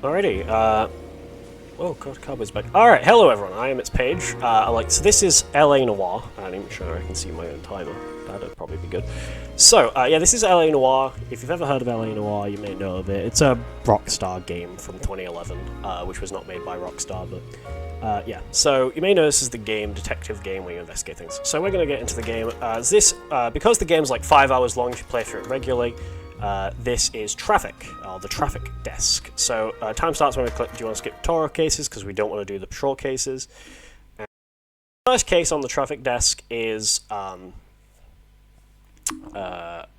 Alrighty, oh god, Cowboy's back. Alright, hello everyone, I am It's Paige. So this is LA Noire. I'm not even sure I can see my own timer. That'd probably be good. So, yeah, this is LA Noire. If you've ever heard of LA Noire, you may know of it. It's a Rockstar game from 2011, which was not made by Rockstar, but yeah. So, you may know this is the detective game where you investigate things. So we're going to get into the game. Because the game's like 5 hours long if you play through it regularly, this is traffic, the traffic desk. So time starts when we click, do you want to skip tutorial cases, because we don't want to do the patrol cases. And the first case on the traffic desk is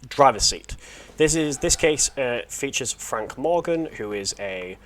driver's seat. This case features Frank Morgan, who is a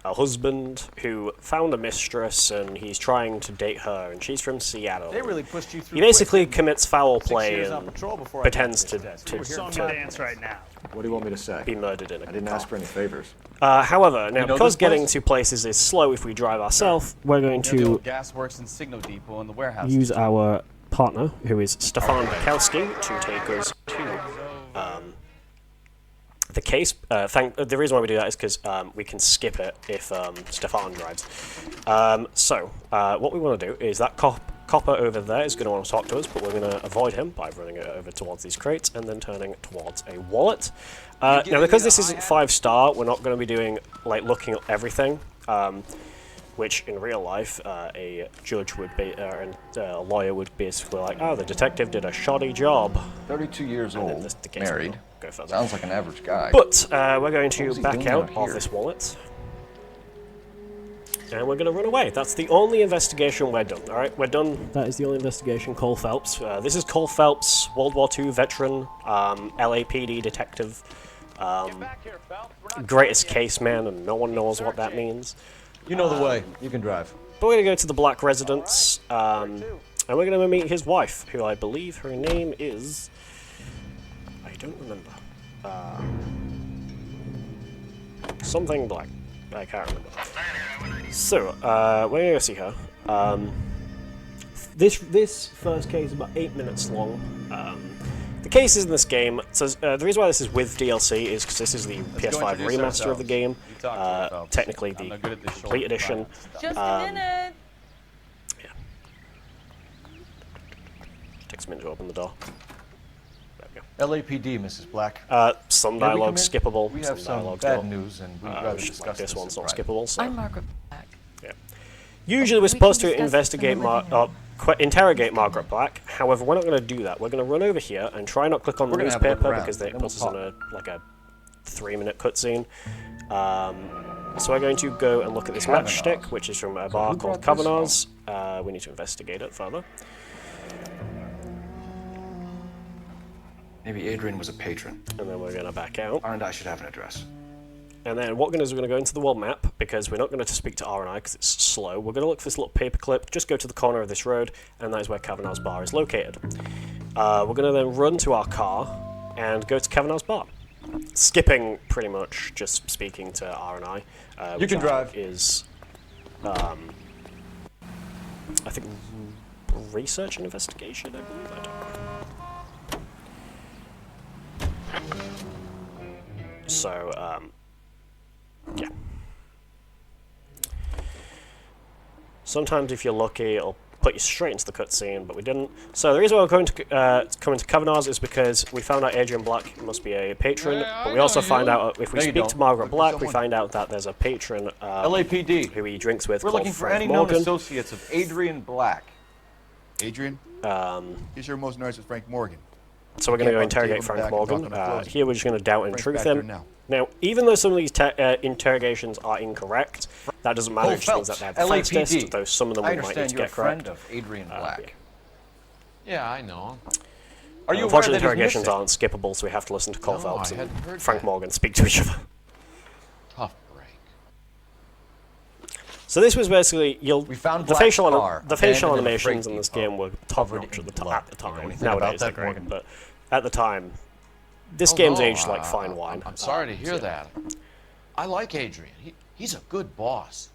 husband who found a mistress and he's trying to date her, and she's from Seattle. They really pushed you through. He basically commits foul play and pretends to dance right now. What do you want me to say? Be murdered in a I didn't ask for any favors. However, now because getting to places is slow if we drive ourselves, we're going to gas works and signal depot in the warehouse. use our partner, who is Stefan Bukowski, to take us to the case. The reason why we do that is because we can skip it if Stefan drives. What we want to do is that copper over there is going to want to talk to us, but we're going to avoid him by running it over towards these crates and then turning towards a wallet. Now, because this isn't 5-star, we're not going to be doing looking at everything. Which in real life, a judge would be, and a lawyer would basically like, oh, the detective did a shoddy job. 32 years old, married. Go further. Sounds like an average guy. But we're going to back out of this wallet. And we're going to run away. That's the only investigation we're done. Alright, we're done. That is the only investigation. Cole Phelps. This is Cole Phelps, World War II veteran, LAPD detective. Greatest case man, and no one knows what that means. You know the way. You can drive. But we're going to go to the Black residence, and we're going to meet his wife, who I believe her name is... I don't remember. Something Black. I can't remember. So, we're going to go see her. This first case is about 8 minutes long. The cases in this game, so the reason why this is with DLC is because this is the PS5 remaster of the game, technically the complete edition. Just a minute! Yeah. Takes a minute to open the door. There we go. LAPD, Mrs. Black. Some dialogue skippable, We have some dialogue bad news, and we'd rather discuss this one's not skippable, so... I'm Margaret Black. Yeah. Usually we're supposed to discuss this in the interrogate Margaret Black. However, we're not going to do that. We're going to run over here and try not click on the newspaper because then it puts us in a 3-minute cutscene. So we're going to go and look at this matchstick, which is from a bar called Kavanaugh's. We need to investigate it further. Maybe Adrian was a patron. And then we're going to back out. R&I should have an address. And then what we're going to do is we're going to go into the world map, because we're not going to speak to R&I because it's slow. We're going to look for this little paperclip, just go to the corner of this road, and that is where Kavanaugh's bar is located. We're going to then run to our car and go to Kavanaugh's bar. Skipping, pretty much, just speaking to R&I. You can drive. Is, I think, research and investigation, I believe. I don't know. So, yeah. Sometimes if you're lucky, it'll put you straight into the cutscene, but we didn't. So the reason why we're going to come into Kavanaugh's is because we found out Adrian Black must be a patron, but we also find out, if we speak to Margaret Black, we find out that there's a patron LAPD. who he drinks with We're called looking for Frank any Morgan. known associates of Adrian Black. Adrian? He's your most nervous with Frank Morgan. So we're going to go interrogate Frank Morgan. Here we're just going to doubt and truth him. Now, even though some of these interrogations are incorrect, that doesn't matter. It just means that they're the fastest, though some of them we might need to get correct. Of Adrian Black. Yeah, I know. Are you aware Unfortunately, that interrogations aren't skippable, so we have to listen to Cole No, Phelps I and hadn't heard Frank that. Morgan speak to each other. Tough break. So this was basically We found the Black's facial car, facial abandoned in a animations freight in this depot, game were top covered notch in at blood. the time. You know anything about Nowadays that, they're great, Morgan? but at the time, this Oh, game's no, aged like fine wine. I'm sorry to hear so- that. I like Adrian. He's a good boss.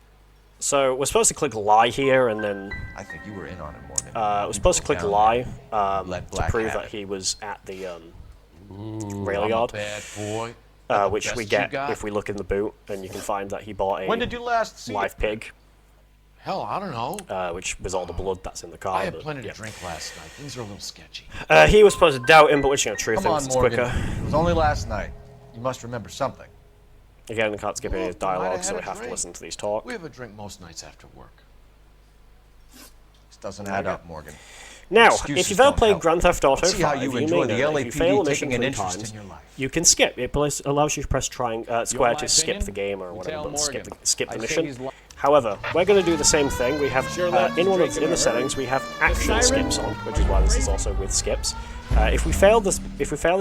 So we're supposed to click lie here, and then I think you were in on it, Morgan. we're supposed to click lie Let to Black prove have that it. he was at the rail I'm a yard. bad boy. which we best get you got? if we look in the boot, and you can find that he bought a When did you last see live it? pig, Hell, I don't know. which was all the blood that's in the car. I had but, plenty yeah. to drink last night. Things are a little sketchy. He was supposed to doubt him, but we're just going to truth Come him on, 'cause it's Morgan. quicker. It was only last night. You must remember something. Again, I can't skip any Look, we might dialogue, have so had we a have to drink. listen to these talk. We have a drink most nights after work. This doesn't add up, Morgan. Now, Excuses if you've ever don't played help. Grand Theft Auto Let's see how 5, you you enjoy may the know that if you LAPD fail a mission taking an 3 interest times, in your life. you can skip. It allows you to press square my to skip opinion? the game or We whatever, tell but skip the Morgan. I say mission. he's li- However, we're going to do the same thing. We have Sure left in Drake in the a settings we have action siren? skips on, which is why this is also with skips. If we fail this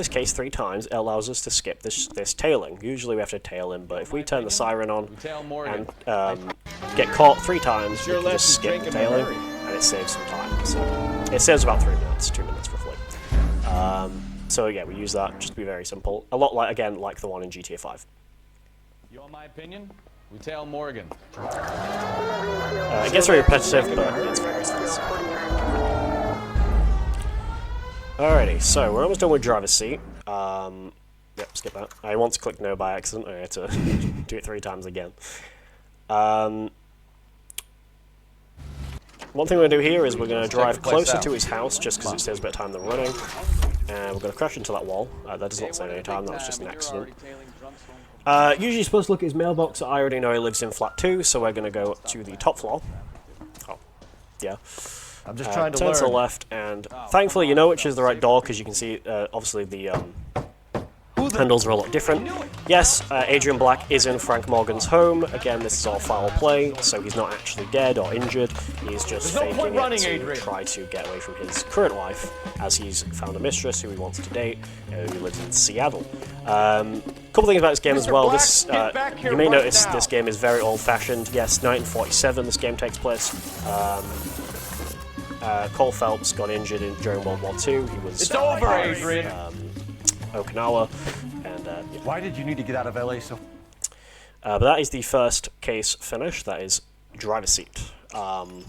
case 3 times, it allows us to skip this tailing. Usually we have to tail him, but if we turn the siren on Tell Morgan. and get caught 3 times, Sure we can left just his skip drink the in a tailing, hurry. and it saves some time. So it saves about 3 minutes, 2 minutes roughly. So yeah, we use that just to be very simple. A lot like the one in GTA 5. You want my opinion? We tell Morgan. It gets very repetitive, but it's very fast. Alrighty, so we're almost done with driver's seat. Yep, skip that. I want to click no by accident. I had to do it 3 times again. One thing we're going to do here is we're going to drive the place closer out. to his house just because it saves a bit of time than running. And we're going to crash into that wall. That does not save any time, that was just an accident. Usually you're supposed to look at his mailbox. I already know he lives in flat 2, so we're going to go to the top floor. Oh, yeah. I'm just trying to Turn learn. to the left, and thankfully you know which is the right door because you can see, obviously, the handles are a lot different. Yes, Adrian Black is in Frank Morgan's home. Again, this is all foul play, so he's not actually dead or injured. He's just There's no faking point it running, to Adrian. try to get away from his current wife, as he's found a mistress who he wants to date, who lives in Seattle. Couple things about this game as Mr. well. Black, This get back here you may right notice now. this game is very old-fashioned. Yes, 1947 this game takes place. Cole Phelps got injured during World War II. He was It's over, part of, Adrian. Okinawa, and yeah. Why did you need to get out of LA so? But that is the first case finished. That is driver's seat. The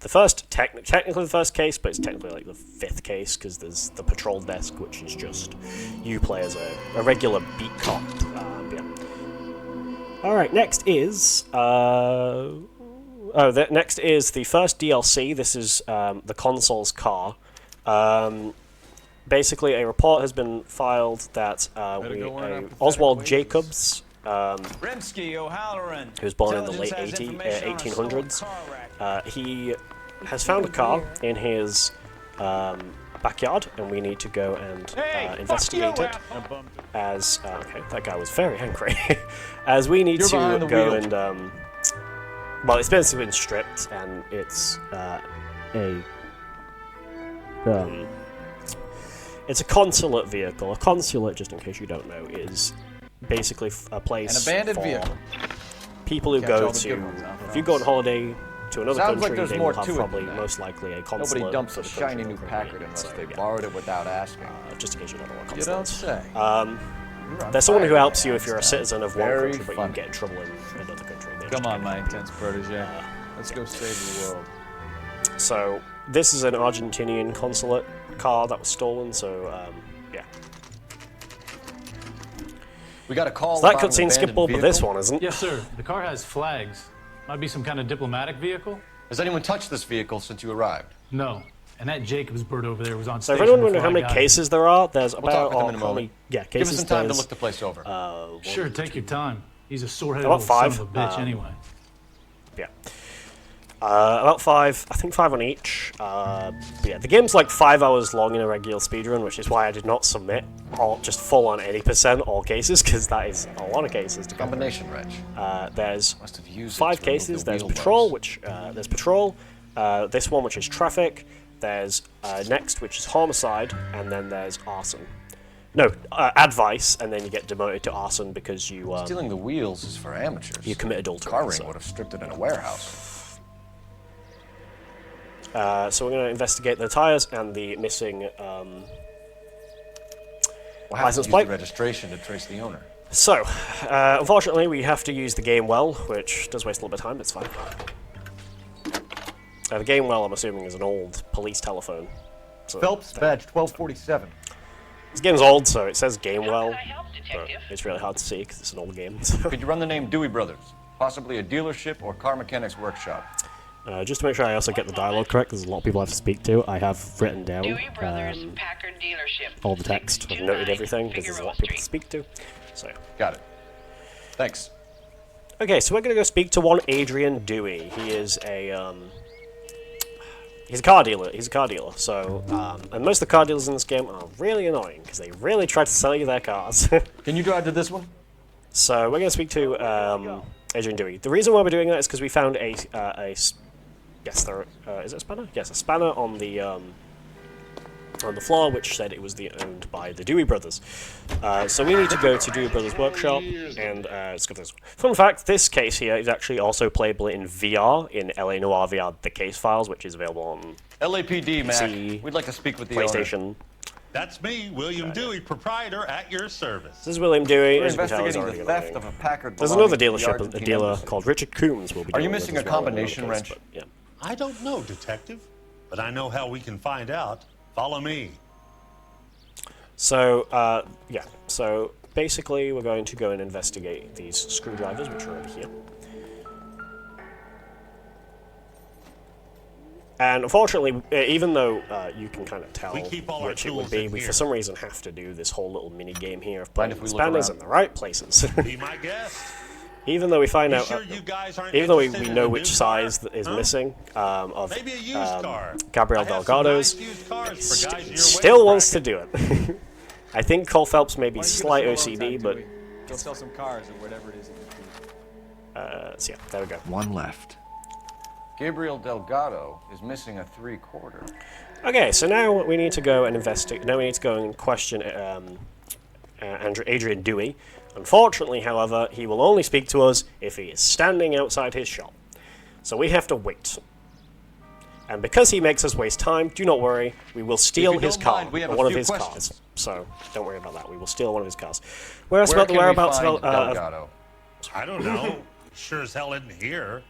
first, technically the first case, but it's technically like the 5th case because there's the patrol desk, which is just you play as a regular beat cop. Yeah. All right, next is next is the first DLC. This is the console's car. Basically, a report has been filed that Oswald Jacobs, Rimsky O'Halloran. who was born in the late 1800s, he has found a car in his backyard, and we need to go and investigate it. As okay, that guy was very angry. As we need You're to behind the go wheel. and well, it's basically been stripped, and it's it's a consulate vehicle. A consulate, just in case you don't know, is basically a place An abandoned for vehicle. people who Catch go all the to. good ones, huh? If you go on holiday to another Sounds like country, there's they more will have to it probably than that. most likely a consulate. Nobody dumps for a the shiny country new they're Packard from, unless so, they yeah. borrowed it without asking. Just in case you don't know what You consulate don't is. say. There's someone who helps you if you're a citizen of one Very country, but funny. you get in trouble in another country. They Come just on, get my you. intense protege. Let's go save the world. So this is an Argentinian consulate car that was stolen. So yeah. We got a call. So that about an cutscene abandoned skippable, but this vehicle. one isn't. Yes, sir. The car has flags. Might be some kind of diplomatic vehicle? Has anyone touched this vehicle since you arrived? No. And that Jacobs bird over there was on So if station anyone wondering before how I many got here. cases there are, there's We'll talk about with them in a how many- moment. yeah, Give us cases. some time to there's, look the place over. Sure, take your time. He's a sore-headed About old son 5. of a bitch anyway. Yeah. About 5. I think 5 on each. But yeah, the game's like 5 hours long in a regular speedrun, which is why I did not submit just full on 80% all cases, because that is a lot of cases to cover. Combination wrench. There's Must have used it 5 to remove cases. the There's wheel patrol, wells. which there's patrol. This one, which is traffic. There's next, which is homicide, and then there's arson. No, advice, and then you get demoted to arson because you Stealing the wheels is for amateurs. you commit adultery. Car ring so. would have stripped it in a warehouse. So we're going to investigate the tires and the missing We'll have to license use plate. the registration to trace the owner. So, unfortunately, we have to use the game well, which does waste a little bit of time. It's fine. The game well, I'm assuming, is an old police telephone. So Phelps, badge 1247. This game's old, so it says game How well, can I help, but detective? it's really hard to see because it's an old game. So. Could you run the name Dewey Brothers? Possibly a dealership or car mechanics workshop. Just to make sure I also get the dialogue correct, there's a lot of people I have to speak to. I have written down Dewey Brothers, Packard dealership. all the text. I've noted everything because there's a lot of people to speak to. So, Got it. Thanks. okay, so we're gonna go speak to one Adrian Dewey. He is a he's a car dealer. He's a car dealer. So, and most of the car dealers in this game are really annoying because they really try to sell you their cars. Can you drive to this one? So we're gonna speak to Adrian Dewey. The reason why we're doing that is because we found a yes, there is it a spanner? Yes, a spanner on the floor, which said it was owned by the Dewey Brothers. So we need to go to Dewey Brothers Workshop and discover this one. Fun fact, this case here is actually also playable in VR, in LA Noire VR, the case files, which is available on LAPD, Mac. PC, We'd like to speak with the owner. PlayStation. That's me, William Dewey, proprietor at your service. This is William Dewey. We're As you can tell, he's investigating already the theft annoying. of a Packard. There's another belonging to the dealership, a Argentine dealer embassy. called Richard Coombs will be Are you dealing with missing as a well in another combination case, wrench? but, yeah. I don't know, detective, but I know how we can find out. Follow me. So, yeah. So, basically, we're going to go and investigate these screwdrivers, which are over here. And unfortunately, even though you can kind of tell We keep all our which it would tools be, in we here. for some reason have to do this whole little mini game here of Mind putting if we the look spanners around? in the right places. Be my guest. Even though we find You out, sure you guys aren't even though we interested in know a which new size car? that is Huh? missing of Maybe a used car. Gabriel I have some Delgado's, nice used cars for guys in your still weight wants to bracket. do it. I think Cole Phelps may be slight OCD, but He'll sell some cars or whatever it is that you do. so yeah, there we go. One left. Gabriel Delgado is missing a 3/4. Okay, so now we need to go and investigate. Now we need to go and question Adrian Dewey. Unfortunately, however, he will only speak to us if he is standing outside his shop. So we have to wait. And because he makes us waste time, do not worry, we will steal you his don't car, mind, we have or a one of few his questions. cars. So don't worry about that. We will steal one of his cars. Where's Where about the can we whereabouts find of Delgado? I don't know. Sure as hell isn't here.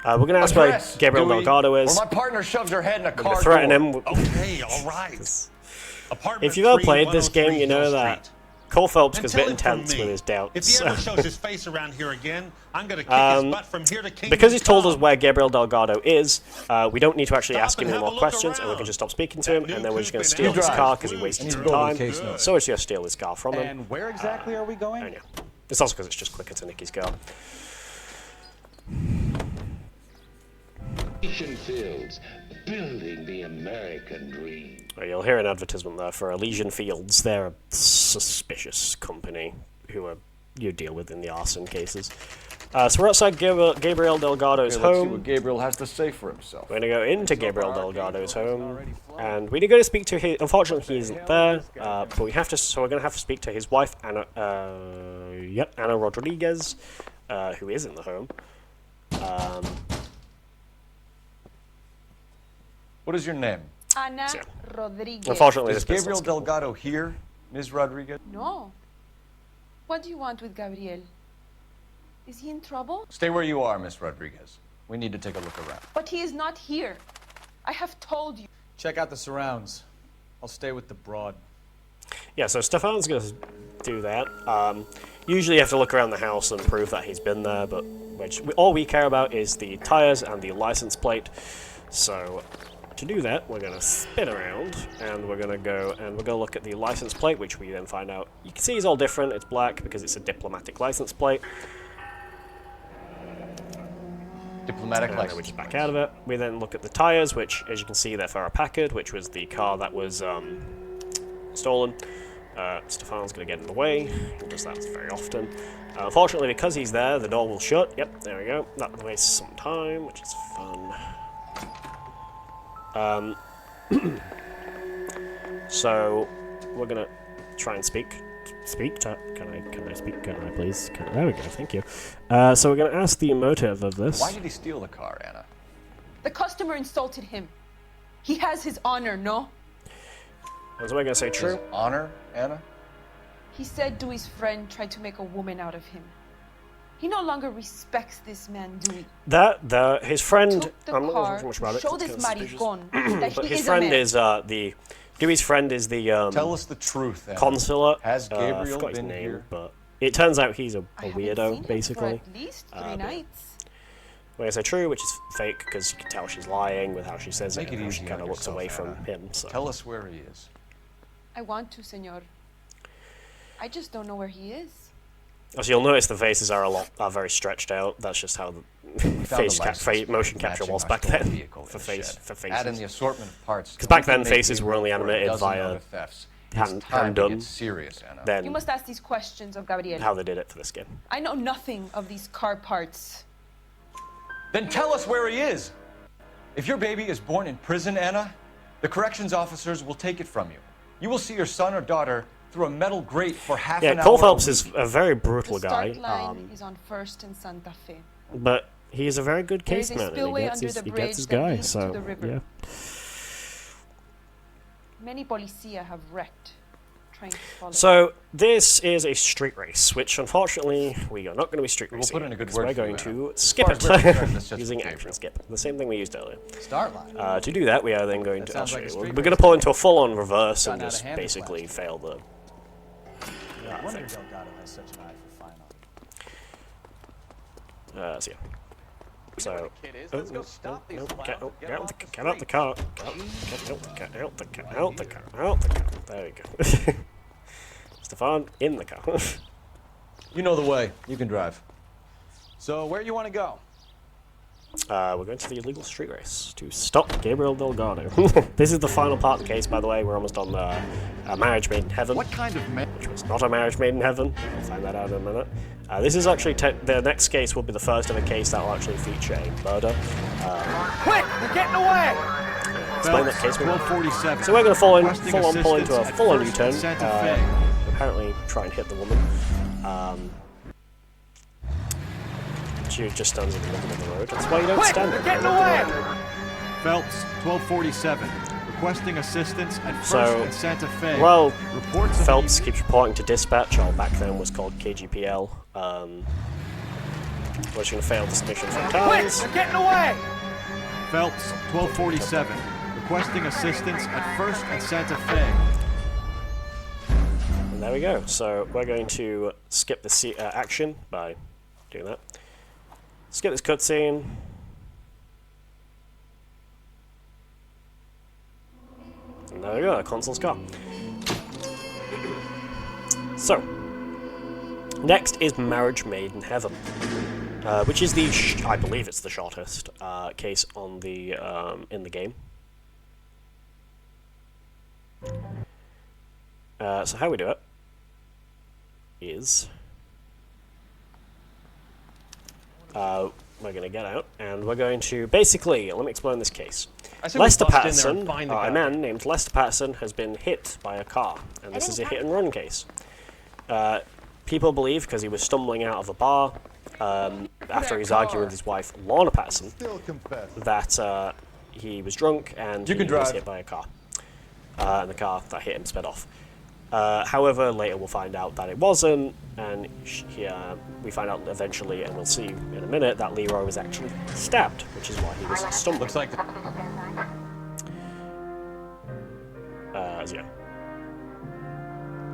we're going to ask where Address, Gabriel Dewey, Delgado is. Or my partner shoves her head in a We're car going to threaten door. him. Okay, all right. Apartment If you've ever 3, played this game, you 103 know Hill that Street. Cole Phelps And gets a tell bit him from intense me, with his doubts. If he ever shows his face around here again, I'm going to kick his butt from here to Kingdom Because he's told us Come. where Gabriel Delgado is, we don't need to actually Stop ask him and any have more a look questions, and we can around. just stop speaking to him, That and new then we're just going to coupe steal in his Drive. car because he Blue. wasted And some he's building time. the case notes. So we're just going to steal his car from him. And where exactly are we going? And yeah, it's also because it's just quicker to nick his car. Fields, building the American dream. You'll hear an advertisement there for Elysian Fields. They're a suspicious company who you deal with in the arson cases. So we're outside Gabriel Delgado's Okay, let's see home. what Gabriel has to say for himself. We're going to go into Gabriel Delgado's home, and we need to go to speak to his. Unfortunately, he isn't there, but we have to. So we're going to have to speak to his wife, Anna. Anna Rodriguez, who is in the home. What is your name? Ana Yeah. Rodriguez. Unfortunately, Is this Gabriel person's- Delgado here, Ms. Rodriguez? No. What do you want with Gabriel? Is he in trouble? Stay where you are, Miss Rodriguez. We need to take a look around. But he is not here. I have told you. Check out the surrounds. I'll stay with the broad. Yeah, so Stefan's going to do that. Usually you have to look around the house and prove that he's been there, but all we care about is the tires and the license plate. So to do that, we're going to spin around, and we're going to go and we're going to look at the license plate, which we then find out. You can see it's all different. It's black because it's a diplomatic license plate. Diplomatic And then we license. just back out of it. We then look at the tires, which, as you can see, they're for a Packard, which was the car that was stolen. Stefan's going to get in the way. He does that very often. Unfortunately, because he's there, the door will shut. Yep, there we go. That wastes some time, which is fun. So we're going to try and speak. Can I speak? Can I please? There we go. Thank you. So we're going to ask the motive of this. Why did he steal the car, Anna? The customer insulted him. He has his honor, no? Was I going to say true? His honor, Anna? He said Dewey's friend tried to make a woman out of him. He no longer respects this man, Dewey. His friend. Took the I'm not car, sure much about it. showed it's this kinda suspicious. maricón that But he his is a friend man. is the Dewey's friend is the Tell us the truth, Anna. consulate. Has I Gabriel forgot his been name, here? but it turns out he's a I haven't weirdo, seen him basically. for at least 3 nights. When I say true, which is fake, because you can tell she's lying with how she says Make it, it and how easy she kind on of looks yourself, away from Anna. him. So. Tell us where he is. I want to, senor. I just don't know where he is. As you'll notice, the faces are very stretched out. That's just how the motion capture was back then for faces. Add in the assortment of parts. Because back then, faces were only animated via hand done. Serious, Anna. You Then must ask these questions of Gabriel. how they did it for this game. I know nothing of these car parts. Then tell us where he is. If your baby is born in prison, Anna, the corrections officers will take it from you. You will see your son or daughter through a metal grate for half an Yeah, hour. Cole Phelps is a very brutal The guy, start line is on First and Santa Fe. but he's a very good There is case a man, and spillway he gets under his, the he bridge gets his that guy. leads to So the river. yeah. Many policia have wrecked trying to follow. So this is a street race, which unfortunately we are not going to be street racing. put in a good because word we're for going you, to skip As far as we're concerned, that's it just using okay, action bro. skip, the same thing we used earlier. Start line. To do that, we are then going That to. sounds I'll like show a you. street We're going to race. pull into a full-on reverse and Gotten out of just hand basically last fail the. No wonder thing. Delgado has such an eye for fine art. So yeah. So. Let's go stop these Get clowns. out the car. Get out the car. Out the car. Out the car. There we go. Stefan in the car. You know the way. You can drive. So where you want to go? We're going to the illegal street race to stop Gabriel Delgado. This is the final part of the case, by the way. We're almost on Marriage Made in Heaven. What kind of man? Which was not a marriage made in heaven. We'll find that out in a minute. This is actually the next case will be the first of a case that will actually feature a murder. Quick! They're getting away! Explain that case. 1247. So we're going to full on Requesting pull into a assistance full on at U-turn. First and Santa Fe. Apparently try and hit the woman. She just stands in the middle of the road. That's why you don't stand They're in the getting middle of the away! road. Phelps, 1247. Requesting assistance at First So, and Santa Fe. well, Reports of Phelps an keeps reporting to dispatch, or back then was called KGPL. We're just going to fail this mission 3 Quick! times. They're getting away! Phelps, 1247. Requesting assistance at First and Santa Fe. And there we go. So we're going to skip the action by doing that. Skip this cutscene. And there we go, a console's car. So, next is Marriage Made in Heaven, which is the, I believe it's the shortest case on the in the game. So how we do it is we're going to get out and we're going to basically, let me explain this case. Lester Patterson, a man named Lester Patterson, has been hit by a car, and this is a hit and run case. People believe, because he was stumbling out of a bar after he's arguing with his wife, Lorna Patterson, that he was drunk and he was hit by a car. And the car that hit him sped off. However, later we'll find out that it wasn't, and we find out eventually, and we'll see in a minute, that Leroy was actually stabbed, which is why he was stumbling. Looks like Yeah.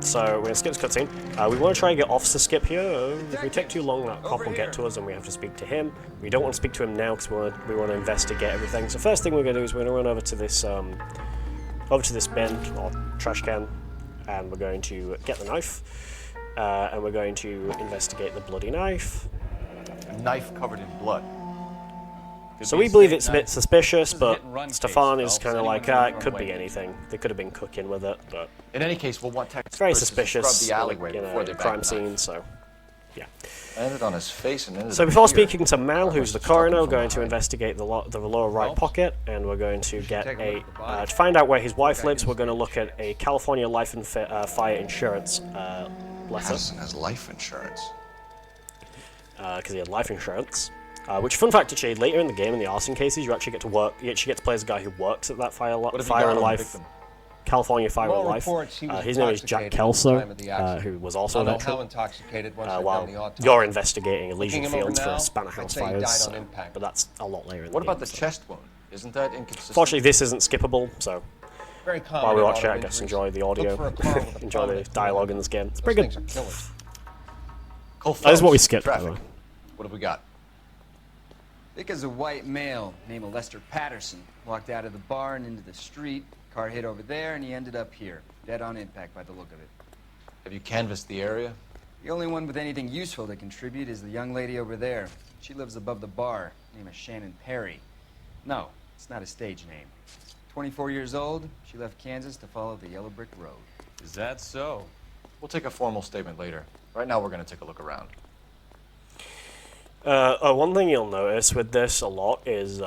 So we're going to skip this cutscene. We want to try and get Officer Skip here. If we take too long, that cop will get to us and we have to speak to him. We don't want to speak to him now because we want to investigate everything. So first thing we're going to do is we're going to run over to this bin or trash can, and we're going to get the knife, and we're going to investigate the bloody knife. A knife covered in blood. So we believe it's a bit suspicious, but hit and run Stefan case, is kind of Phelps. like, Anyone it can could run be away. anything. They could have been cooking with it, but In any case, we'll want Texas it's very persons to suspicious. scrub the alleyway before they crime back the knife. scene, so yeah. Landed on his face and ended So up before here. speaking to Mal, who's the coroner, we're From going to behind. investigate the lower right pocket, and we're going to get take a look at the body. to find out where his wife lives. We're going to look at a California life and fire insurance letter, Patterson has life insurance. because he had life insurance. Which, fun fact, actually, later in the game, in the arson cases, you actually get to work. You actually get to play as a guy who works at that fire What have you and got on the life. victim? California Fire Law and Life. reports he was His name is Jack intoxicated at the time of the Kelso, accident. who was also a Don't know veteran. how intoxicated once they've While done the autopsy. you're investigating Elysian Looking him over Fields for now, Spanner I'd House say he died fires, on impact. but that's a lot later in What the game. about the chest wound? Isn't that inconsistent? Unfortunately, this isn't skippable, so Very common. While we in watch it, auto I guess injuries. enjoy the audio, Look for a car with a enjoy the prominent dialogue in tail. this game. It's Those pretty good. things are killers. Cole That is what we Phelps, skipped, by the traffic. way. What have we got? Vic is a white male named Lester Patterson. Walked out of the bar and into the street. Car hit over there, and he ended up here. Dead on impact by the look of it. Have you canvassed the area? The only one with anything useful to contribute is the young lady over there. She lives above the bar. Name is Shannon Perry. No, it's not a stage name. 24 years old, she left Kansas to follow the yellow brick road. Is that so? We'll take a formal statement later. Right now, we're going to take a look around. One thing you'll notice with this a lot is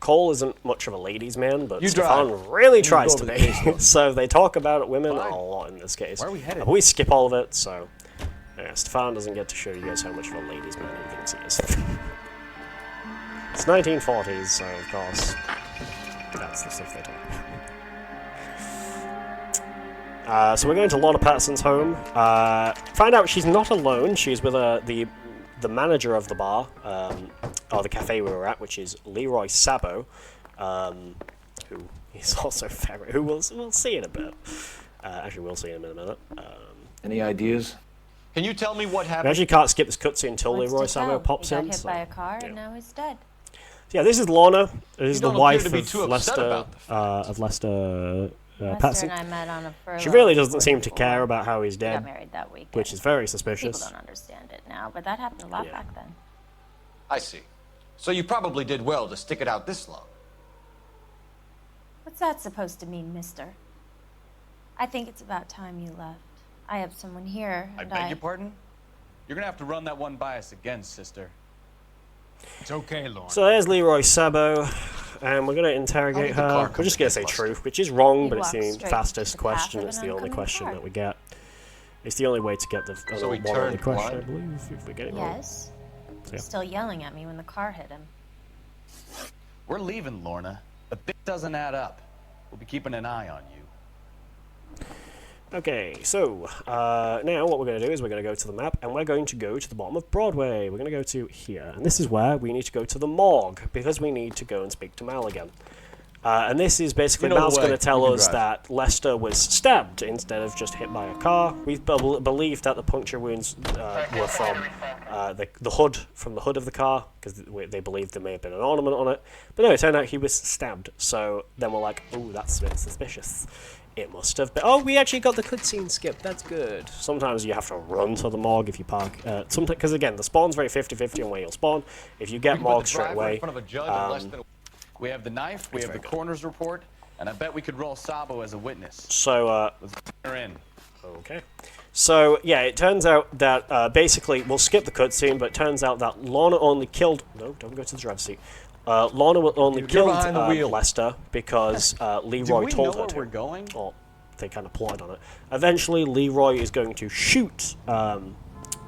Cole isn't much of a ladies' man, but You Stefan drive. really You go tries over to the be. case look. So they talk about women Fine. a lot in this case. Where are we headed? But we skip all of it, so yeah, Stefan doesn't get to show you guys how much of a ladies' man he thinks he is. It's 1940s, so of course that's the stuff they talk about. So we're going to Lorna Patterson's home. Find out she's not alone. She's with the manager of the bar, or the cafe we were at, which is Leroy Sabo, who is also very, who we'll see in a bit. Actually, we'll see him in a minute. Any ideas? Can you tell me what We happened? actually can't skip this cutscene until What's Leroy to Sabo tell? pops He got in. hit So, by a car, yeah. and now he's dead. So yeah, this is Lorna. This is the don't appear wife to be too of upset Lester, about the fact. Lester Lester Patterson. and I met on a furlough. She really doesn't before seem to before. care about how he's We got dead, married that weekend. which is very People suspicious. don't understand it now, but that happened a lot Yeah. back then. I see. So you probably did well to stick it out this long. What's that supposed to mean, mister? I think it's about time you left. I have someone here, I and beg your pardon? You're gonna have to run that one by us again, sister. It's okay, Lauren. So there's Leroy Sabo, and we're going to interrogate How did the car her. come We're just to going to get say busted? truth, which is wrong, He but it's walked the straight fastest into the path question. of It's an the only oncoming question car. that we get. It's the only way to get the So he one only turned question, I blind? believe, if we get it wrong. Yes. So, He's still yelling at me when the car hit him. We're leaving, Lorna. The bit doesn't add up. We'll be keeping an eye on you. Okay, so now what we're going to do is we're going to go to the map, and we're going to go to the bottom of Broadway. We're going to go to here, and this is where we need to go to the morgue, because we need to go and speak to Mal again. And this is basically, You know the Mal's way. going to tell You can us drive. that Lester was stabbed instead of just hit by a car. We believe that the puncture wounds were from the hood, from the hood of the car, because they believed there may have been an ornament on it. But no, it turned out he was stabbed. So then we're like, oh, that's a bit suspicious. It must have been. Oh, we actually got the cutscene skip. That's good. Sometimes you have to run to the morgue if you park. Sometimes, because again, the spawn's very 50-50 on where you'll spawn. If you get We can put morgue the straight driver in away, front of a judge in less than a... We have the knife, we It's have the very good. coroner's report, and I bet we could roll Sabo as a witness. so Let's get her in. okay. So yeah, it turns out that basically we'll skip the cutscene, but it turns out that Lorna only killed. No, don't go to the driver's seat. Lorna only You're killed behind the wheel. Lester because Do Leroy we told know her where to. we're going? Or they kind of plotted on it. Eventually, Leroy is going to shoot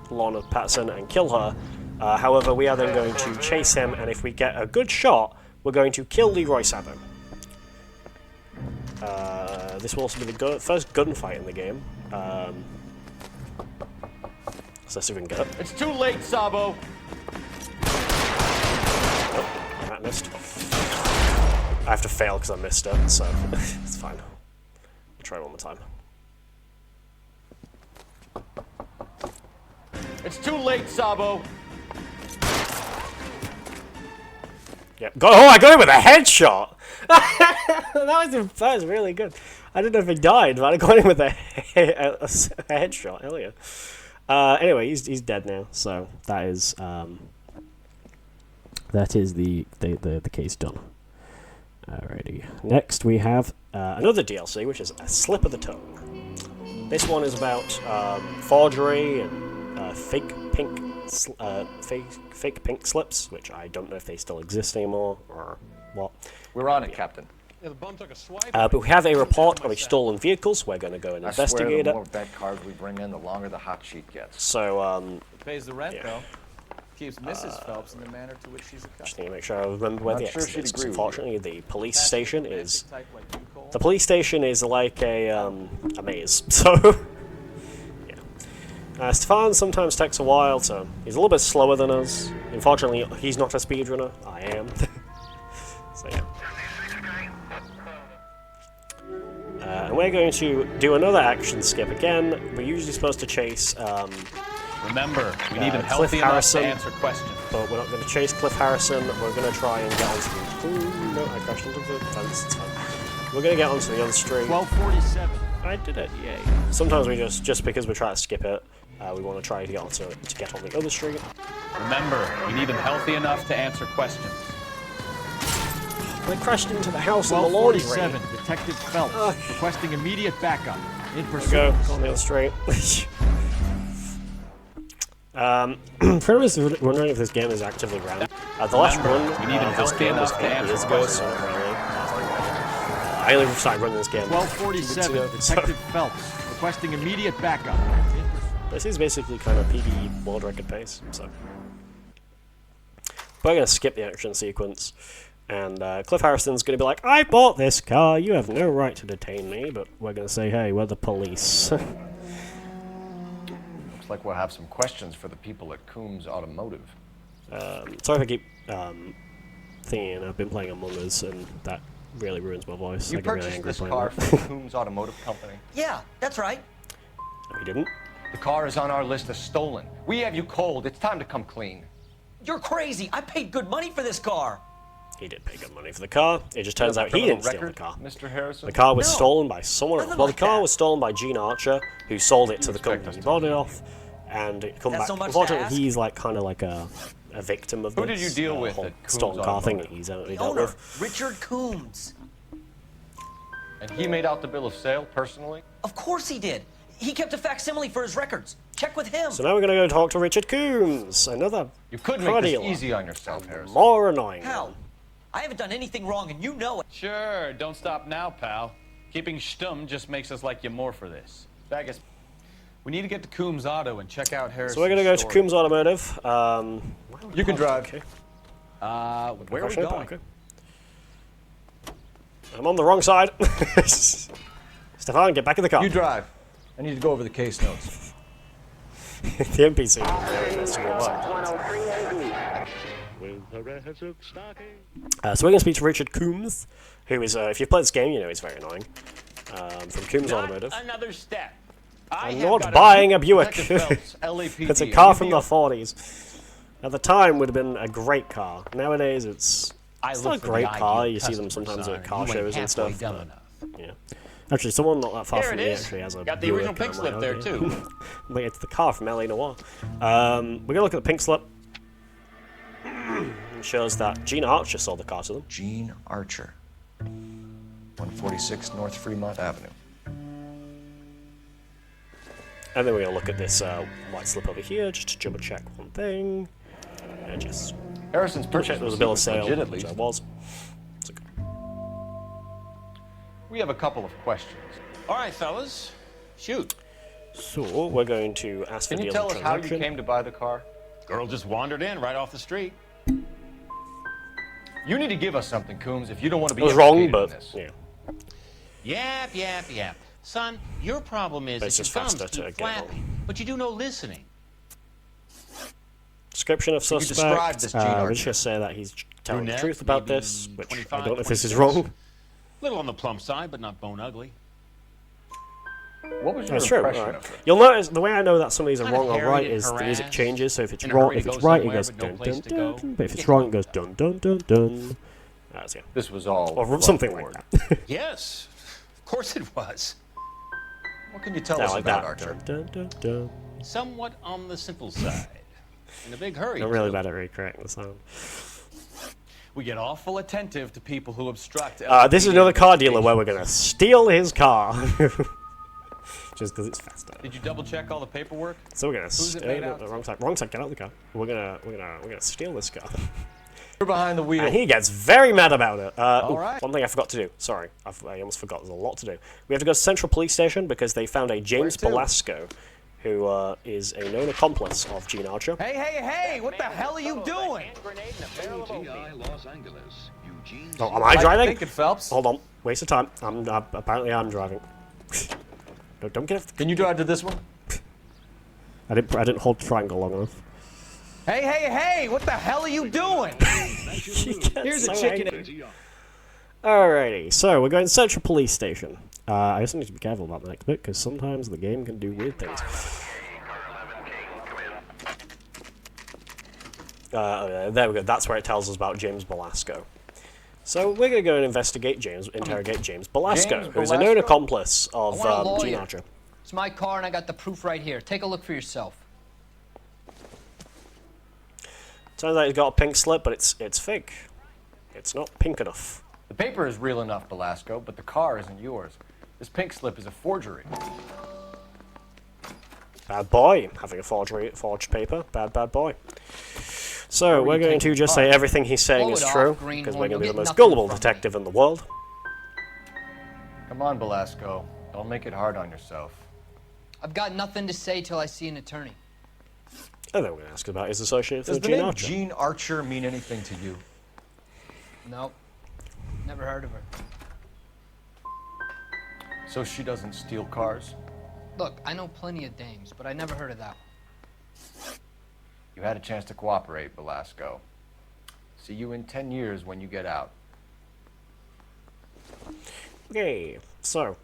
Lorna Patterson and kill her. However, we are then going to chase him, and if we get a good shot, we're going to kill Leroy Sabo. This will also be the first gunfight in the game. So let's see if we can get it. It's too late, Sabo. Oh, I missed. I have to fail because I missed it, so it's fine. I'll try one more time. It's too late, Sabo. Yeah. Oh, I got him with a headshot! that was really good. I don't know if he died, but I got him with a headshot. Hell yeah. Anyway, he's dead now, so that is the case done. Alrighty. Next we have another DLC, which is A Slip of the Tongue. This one is about forgery and fake pink slips, which I don't know if they still exist anymore or what. We're on it, Captain. Yeah, the bum took a swipe. But we have a report of a stolen vehicles. We're going to go and investigate the it. more bet cards we bring in, the longer the hot sheet gets. So, Pays the rent, yeah. though. Keeps Mrs. Phelps in the manner to which she's accustomed. just need to make sure I remember where Not the sure exit she'd is. 'Cause agree with you. unfortunately, the police station is Type like you, Cole. the police station is like a maze. So, yeah. Stefan sometimes takes a while, so he's a little bit slower than us. Unfortunately, he's not a speedrunner. I am. So yeah. we're going to do another action skip again. We're usually supposed to chase Remember, we need him Cliff healthy enough Harrison, to answer questions. but we're not going to chase Cliff Harrison. We're going to try and get onto the... Ooh, no, I crashed into the fence. It's fine. We're going to get onto the other street. 1247. I did it, yay. Sometimes we just because we're trying to skip it, we want to try to get on the other street. Remember, we need him healthy enough to answer questions. I crashed into the house in the laundry. 1247. Detective Phelps requesting immediate backup. In pursuit. Go on the other street. Pretty much wondering if this game is actively grounded. The last run, we need him this healthy game was enough to 8 answer years ago, so not really. I only started running this game 1247. 2 weeks ago, Detective Phelps requesting immediate backup. This is basically kind of PvE world record pace, so. But I'm going to skip the action sequence, and Cliff Harrison's going to be like, I bought this car, you have no right to detain me, but we're going to say, hey, we're the police. Looks like we'll have some questions for the people at Coombs Automotive. Sorry if I keep thinking I've been playing Among Us, and that really ruins my voice. You I get really purchased angry this playing car that. from Coombs Automotive Company? Yeah, that's right. No, you didn't? The car is on our list as stolen. We have you cold. It's time to come clean. You're crazy. I paid good money for this car. He did pay good money for the car. It just turns out he didn't steal the car. Mr. Harrison? The car was stolen by someone else. Well, the car was stolen by Gene Archer, who sold it to the company he bought it off, and it come back. Unfortunately, he's like kind of like a victim of this. Who did you deal with whole at Coombs stolen car thing that Automotive? he's evidently The dealt owner, with. Richard Coombs. And he made out the bill of sale personally? Of course he did. He kept a facsimile for his records. Check with him. So now we're going to go talk to Richard Coombs, another You could car make this dealer. easy on yourself, Harrison. More annoying. How? I haven't done anything wrong, and you know it. Sure, don't stop now, pal. Keeping stum just makes us like you more for this. Bagus. We need to get to Coombs Auto and check out Harrison's So we're going to go to story. Coombs Automotive. You can drive. Okay. Where are we going? Okay. I'm on the wrong side. Stefan, get back in the car. You drive. I need to go over the case notes. The NPC. So we're going to speak to Richard Coombs, who is, if you've played this game, you know he's very annoying. From Coombs Automotive. Another step. I'm not buying a Buick. It's a car from the 40s. At the time, would have been a great car. Nowadays, it's not a great car. You see them sometimes at car shows and stuff. But, yeah. Actually, someone not that far from me actually has a Got the Buick, original and pink I'm slip like, there, okay. too. But it's the car from LA Noire. We're going to look at the pink slip. It shows that Gene Archer sold the car to them. Gene Archer. 146 North Fremont Avenue. And then we're going to look at this white slip over here, just to double check one thing. And just Harrison's double purchase check there was a bill of was sale, legit, at which I least. was. We have a couple of questions. All right, fellas. Shoot. So we're going to ask Can for you deal tell and us how you transaction. came to buy the car? Girl just wandered in right off the street. You need to give us something, Coombs, if you don't want to be It was wrong, implicated but in this. yeah. Yap. Son, your problem is But it's that just your thumbs faster to keep get flapping, but you do no listening. Description of Can you describe suspect. this Gene We're Archer? just going to say that he's telling Brunette, the truth about maybe this, which I 25, don't know if this is 26. wrong. Little on the plump side, but not bone ugly. What was your That's true. impression Alright. of it? You'll notice the way I know that some of these are Kind of wrong or harried right and is the music harassed, changes. So if it's in a wrong, hurry if to it's go right, it somewhere, goes but no dun place dun to dun, go. dun. But if it's Yeah. wrong, it goes dun dun dun dun. That's it. This was all Or something like that. Yes, of course it was. What can you tell Yeah, us like about that. Archer? Dun, dun, dun, dun. Somewhat on the simple side. In a big hurry. I'm really too. bad at recreating the sound. We get awful attentive to people who obstruct. This is another car dealer where we're gonna steal his car. Just because it's faster. Did you double check all the paperwork? So we're gonna Who's it made out wrong side. Wrong side. Get out of the car. We're gonna steal this car. You're behind the wheel. And he gets very mad about it. All right. One thing I forgot to do. Sorry, I almost forgot. There's a lot to do. We have to go to Central Police Station because they found a James Where to? Belasco, who is a known accomplice of Gene Archer. Hey, what the hell are you doing? Oh, am I driving? Thinking, Phelps. Hold on. Waste of time. Apparently I'm driving. No, don't get. Can you drive to this one? I didn't hold triangle long enough. Hey, what the hell are you doing? Here's a chicken. Alrighty, so we're going to Central Police Station. I just need to be careful about the next bit, because sometimes the game can do weird things. There we go, that's where it tells us about James Belasco. So we're going to go and interrogate James Belasco, who's a known accomplice of Gene Archer. It's my car and I got the proof right here. Take a look for yourself. Turns out he's got a pink slip, but it's fake. It's not pink enough. The paper is real enough, Belasco, but the car isn't yours. This pink slip is a forgery. Bad boy, having a forged paper. Bad boy. So we're going to just say everything he's saying is true, because we're going to be the most gullible detective in the world. Come on, Belasco. Don't make it hard on yourself. I've got nothing to say till I see an attorney. And then we're going to ask about his associates with Does the Gene name Archer. Gene Archer mean anything to you? No. Never heard of her. So she doesn't steal cars? Look, I know plenty of dames, but I never heard of that one. You had a chance to cooperate, Belasco. See you in 10 years when you get out. Okay, so...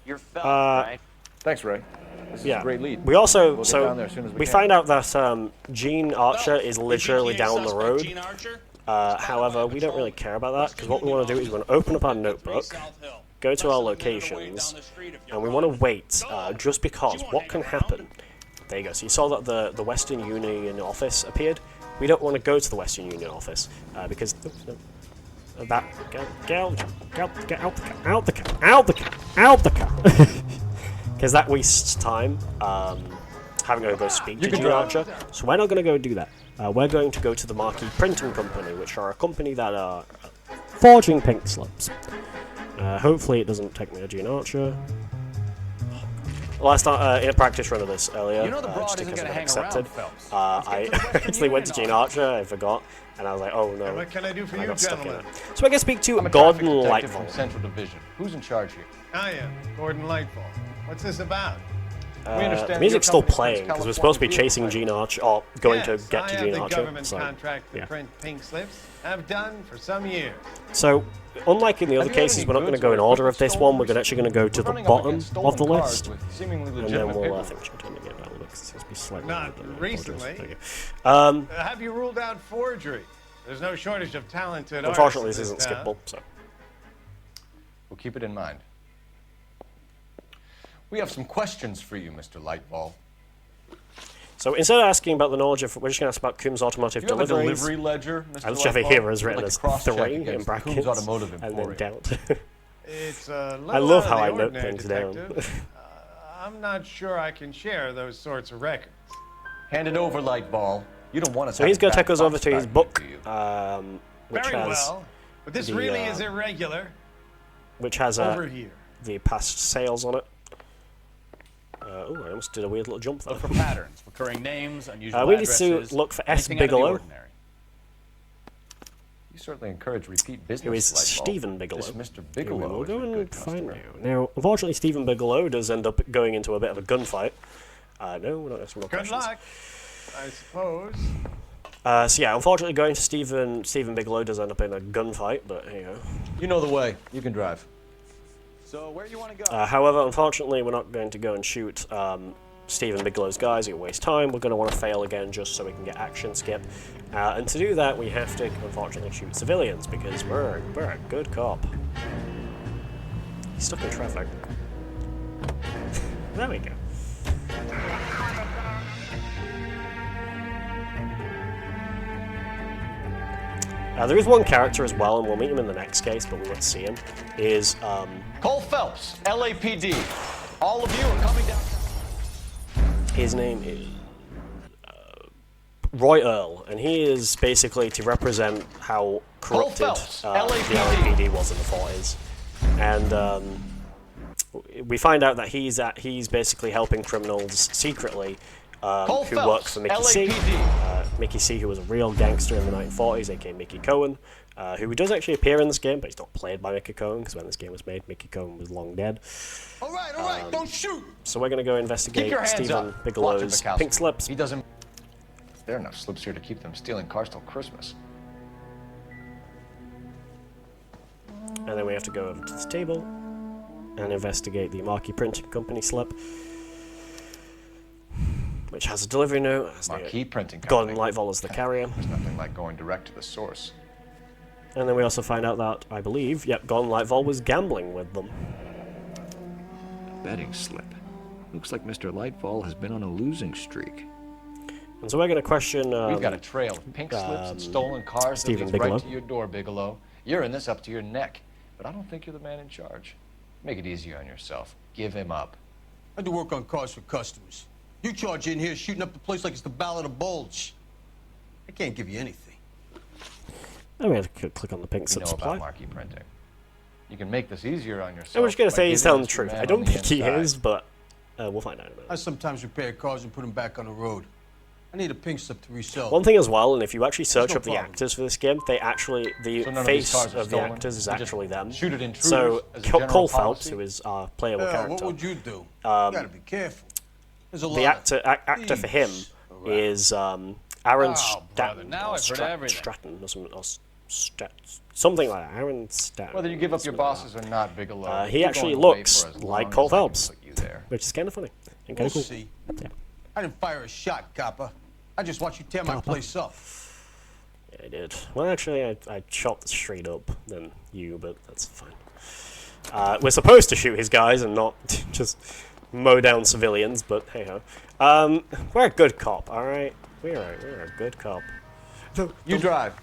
You're felon, right? Thanks, Ray. This is a great lead. We also, We'll get down there as soon as we can. find out that Gene Archer is literally down the road. However, we don't really care about that, because what we want to do is we want to open up our notebook, go to our locations, and we want to wait, just because what can happen... There you go, so you saw that the Western Union office appeared. We don't want to go to the Western Union office, because... That... Get out the car! Because that wastes time, having to go speak to Gene Archer. So we're not going to go do that. We're going to go to the Marquee Printing Company, which are a company that are forging pink slips. Hopefully it doesn't take me to Gene Archer. Last in a practice run of this earlier, just because I got accepted, I actually went to Gene Archer, I forgot, and I was like, oh no, what can I do for I you, got stuck in gentlemen? it. So I can speak to I'm a Gordon traffic detective from Lightfall. Central Division. Who's in charge here? I am Gordon Lightfall. What's this about? The music's still playing, because we're supposed to be chasing Gene Archer, or going to get to Gene I have the Archer. government So, contract to yeah. print pink slips. I've done for some years. So, unlike in the other cases, we're not going to go in order of this one, we're actually going to go to the bottom of the list, and then we'll, I think we should turn it down because it seems to be slightly... Not recently. There you go. Have you ruled out forgery? There's no shortage of talented Unfortunately, this artists isn't in town. skippable, so... We'll keep it in mind. We have some questions for you, Mr. Lightball. So instead of asking about the knowledge of, we're just going to ask about Coombs Automotive Do you have a Deliveries. delivery ledger, Mr. I just have it Lightball? here as I'd written like as to cross-check 3 in against brackets, Coombs Automotive and then Emporium. doubt. It's a little I love out how of I the note ordinary, things down. detective. I'm not sure I can share those sorts of records. Hand it over, Lightball. You don't want us. So he's going to take us over to his book, which Very has well, but this really is irregular. which has Over here. the past sales on it. Oh, I almost did a weird little jump there. Look for patterns, recurring names, unusual we need addresses, to look for S. anything out of the Bigelow, ordinary. You certainly encourage repeat business. who is Lightball. Stephen Bigelow. This Mr. Who Bigelow we'll is go a and good find customer. now. Unfortunately, Stephen Bigelow does end up going into a bit of a gunfight. No, we're not asking more Good questions. luck, I suppose. So yeah, unfortunately, going to Stephen Bigelow does end up in a gunfight, but here you go. You know the way. You can drive. So where do you want to go? However, unfortunately, we're not going to go and shoot Stephen Bigelow's guys. It'll waste time. We're going to want to fail again just so we can get action skip. And to do that, we have to, unfortunately, shoot civilians because we're a good cop. He's stuck in traffic. There we go. There is one character as well, and we'll meet him in the next case, but we won't see him, is... Cole Phelps, LAPD. All of you are coming down. His name is Roy Earl, and he is basically to represent how corrupted the LAPD was in the 40s. And we find out that he's basically helping criminals secretly who work for Mickey C. Mickey C, who was a real gangster in the 1940s, aka Mickey Cohen, who does actually appear in this game, but he's not played by Mickey Cohen, because when this game was made, Mickey Cohen was long dead. All right, don't shoot. So we're going to go investigate Stephen Bigelow's pink slips. He doesn't. There are enough slips here to keep them stealing cars till Christmas. And then we have to go over to this table. and investigate the Marquee Printing Company slip, which has a delivery note. Marquee Printing Gordon Lightval as the carrier. There's nothing like going direct to the source. And then we also find out that, I believe, Gordon Lightval was gambling with them. Betting slip. Looks like Mr. Lightfall has been on a losing streak. And so we're going to question... We've got a trail of pink slips and stolen cars Stephen that leads Bigelow. right to your door, Bigelow. You're in this up to your neck, but I don't think you're the man in charge. Make it easier on yourself. Give him up. I do work on cars for customers. You charge in here shooting up the place like it's the Ballad of Bulge. I can't give you anything. I'm going to click on the pink You slip know supply. about Marquee Printing. You can make this easier on yourself. I'm just going to by say he's giving telling us the your truth. man I don't on the think he inside. is, but we'll find out in a minute. I sometimes repair cars and put them back on the road. I need a pink slip to resell. One thing as well, and if you actually search no up the problem. actors for this game, they actually, the So none of these face cars are of the stolen? actors is We just actually them. shoot at intruders So as a general Cole Phelps, policy? who is our playable character, What would you do? You um, gotta be careful. There's a the lot actor for him is Aaron brother, now I've heard everything. Stratton, or something like that. Aaron Stratton. Whether you give up your bosses or not, Bigelow. He you're actually going away looks for as like long Cole as I can Phelps, put you there. which is kind of funny and We'll kind of cool. see. Yeah. I didn't fire a shot, copper. I just watched you tear my place up. Yeah, I did. Well, actually, I shot straight up than you, but that's fine. We're supposed to shoot his guys and not just mow down civilians, but hey ho. We're a good cop, all right. We're a good cop. You drive.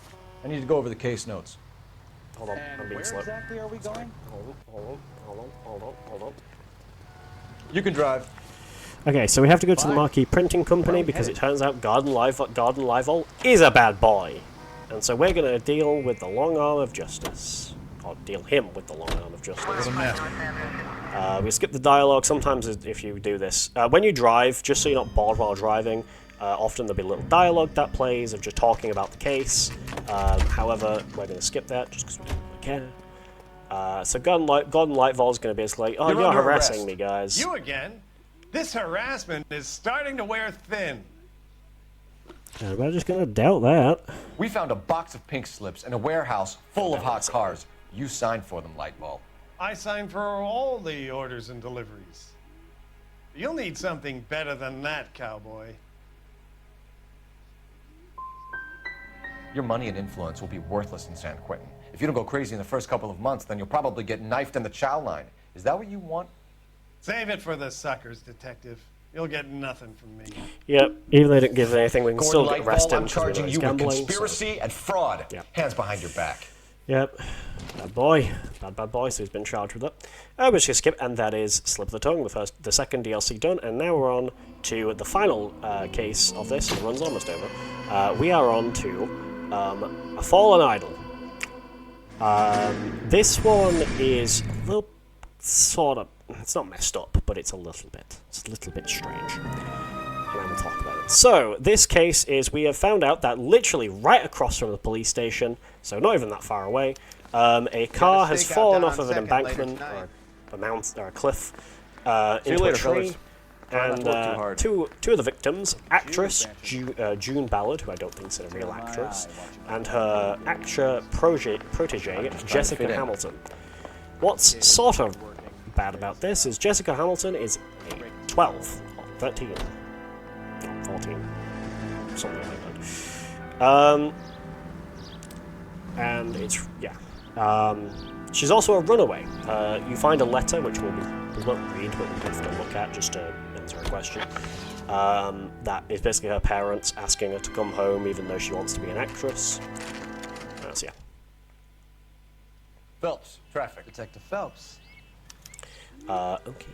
I need to go over the case notes. Hold on, I'm being slow. exactly are we going? Hold on. You can drive. Okay, so we have to go to the Marquee Printing Company because it turns out Gordon Lightval is a bad boy. And so we're going to deal with the long arm of justice. Or deal him with the long arm of justice. We skip the dialogue. Sometimes if you do this, when you drive, just so you're not bored while driving, often there'll be a little dialogue that plays of just talking about the case. However, we're going to skip that just because we don't really care. So Gordon Lightval is going to be basically, oh, you're harassing arrest. me, guys. You again? This harassment is starting to wear thin. We're just going to doubt that. We found a box of pink slips in a warehouse full of hot cars. You signed for them, Lightball. I signed for all the orders and deliveries. You'll need something better than that, cowboy. Your money and influence will be worthless in San Quentin. If you don't go crazy in the first couple of months, then you'll probably get knifed in the chow line. Is that what you want? Save it for the suckers, detective. You'll get nothing from me. Yep, even though they didn't give anything, we can Gordon still arrest Lightfall, him I'm charging because you we know with he's gambling. conspiracy and fraud. Yep. Hands behind your back. Yep, bad boy, bad boy. So he's been charged with that. We're just gonna skip, and that is Slip of the Tongue, the second DLC done, and now we're on to the final case of this. It runs almost over. We are on to A Fallen Idol. This one is a little sort of. It's not messed up, but it's a little bit. It's a little bit strange. And I'm going to talk about it. So, this case is we have found out that literally right across from the police station, so not even that far away, a car has fallen off of an embankment or a mount or a cliff into a tree. And two of the victims, actress June Ballard, who I don't think is a real actress, and her actor protege Jessica Hamilton. What's sort of bad about this is Jessica Hamilton is 12, 13, 14, something like that. And it's, she's also a runaway. You find a letter, which we won't read, but we'll have to look at just to answer a question. That is basically her parents asking her to come home even though she wants to be an actress. So yeah. Phelps, traffic. Detective Phelps. Okay.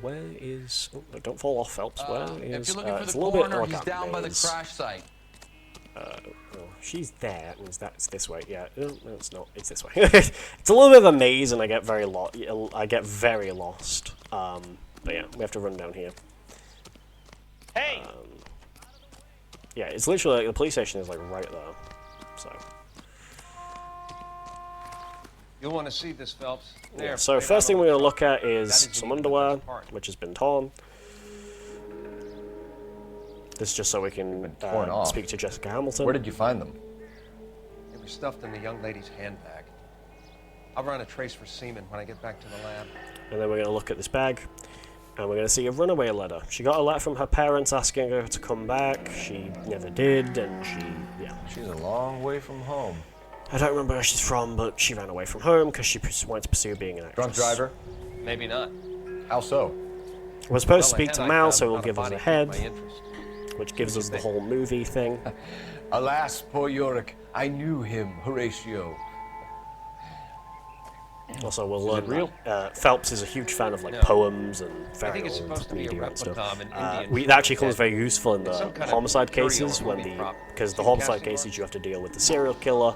Where is... Oh, don't fall off, Phelps. Where is... If you're looking for it's the a little bit coroner, like he's a down by the maze. crash site. She's there. It's this way. Yeah, no, it's not. It's this way. It's a little bit of a maze, and I get very lost. But yeah, we have to run down here. Hey! Yeah, it's literally like the police station is like right there. So. You'll want to see this, Phelps. Yeah, so first thing we're going to look at is some underwear, which has been torn. This is just so we can speak to Jessica Hamilton. Where did you find them? They were stuffed in the young lady's handbag. I'll run a trace for semen when I get back to the lab. And then we're going to look at this bag, and we're going to see a runaway letter. She got a letter from her parents asking her to come back. She never did, and She's a long way from home. I don't remember where she's from, but she ran away from home because she wanted to pursue being an actress. Drunk driver? Maybe not. How so? We're supposed to Well, speak to I Mal, found so he'll on a give us body a piqued head, my interest. which gives us the whole movie thing. Alas, poor Yorick. I knew him, Horatio. Also, we'll Is learn it real? that Phelps is a huge fan of like No. poems and I very think it's supposed old to be a media and replica stuff. of an Indian That actually comes head. very useful in It's the some kind of homicide curio cases or movie prop. because the You homicide casting cases one? you have to deal with the serial killer.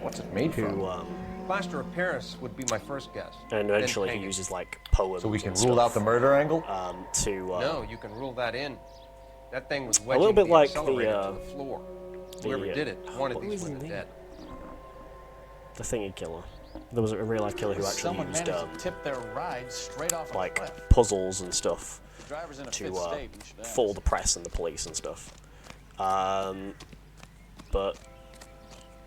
What's it made from? Plaster of Paris would be my first guess. And eventually he Then hang it. uses like poems. So we can and rule out stuff, the murder angle? No, you can rule that in. That thing was A wedging little bit the like accelerator the, to the floor. Whoever did it wanted what these was his women name? dead. The thingy killer. There was a real life killer who actually Someone used managed to tip their ride straight off a like cliff. puzzles and stuff The driver's in a to fit state. We should ask. fool the press and the police and stuff. But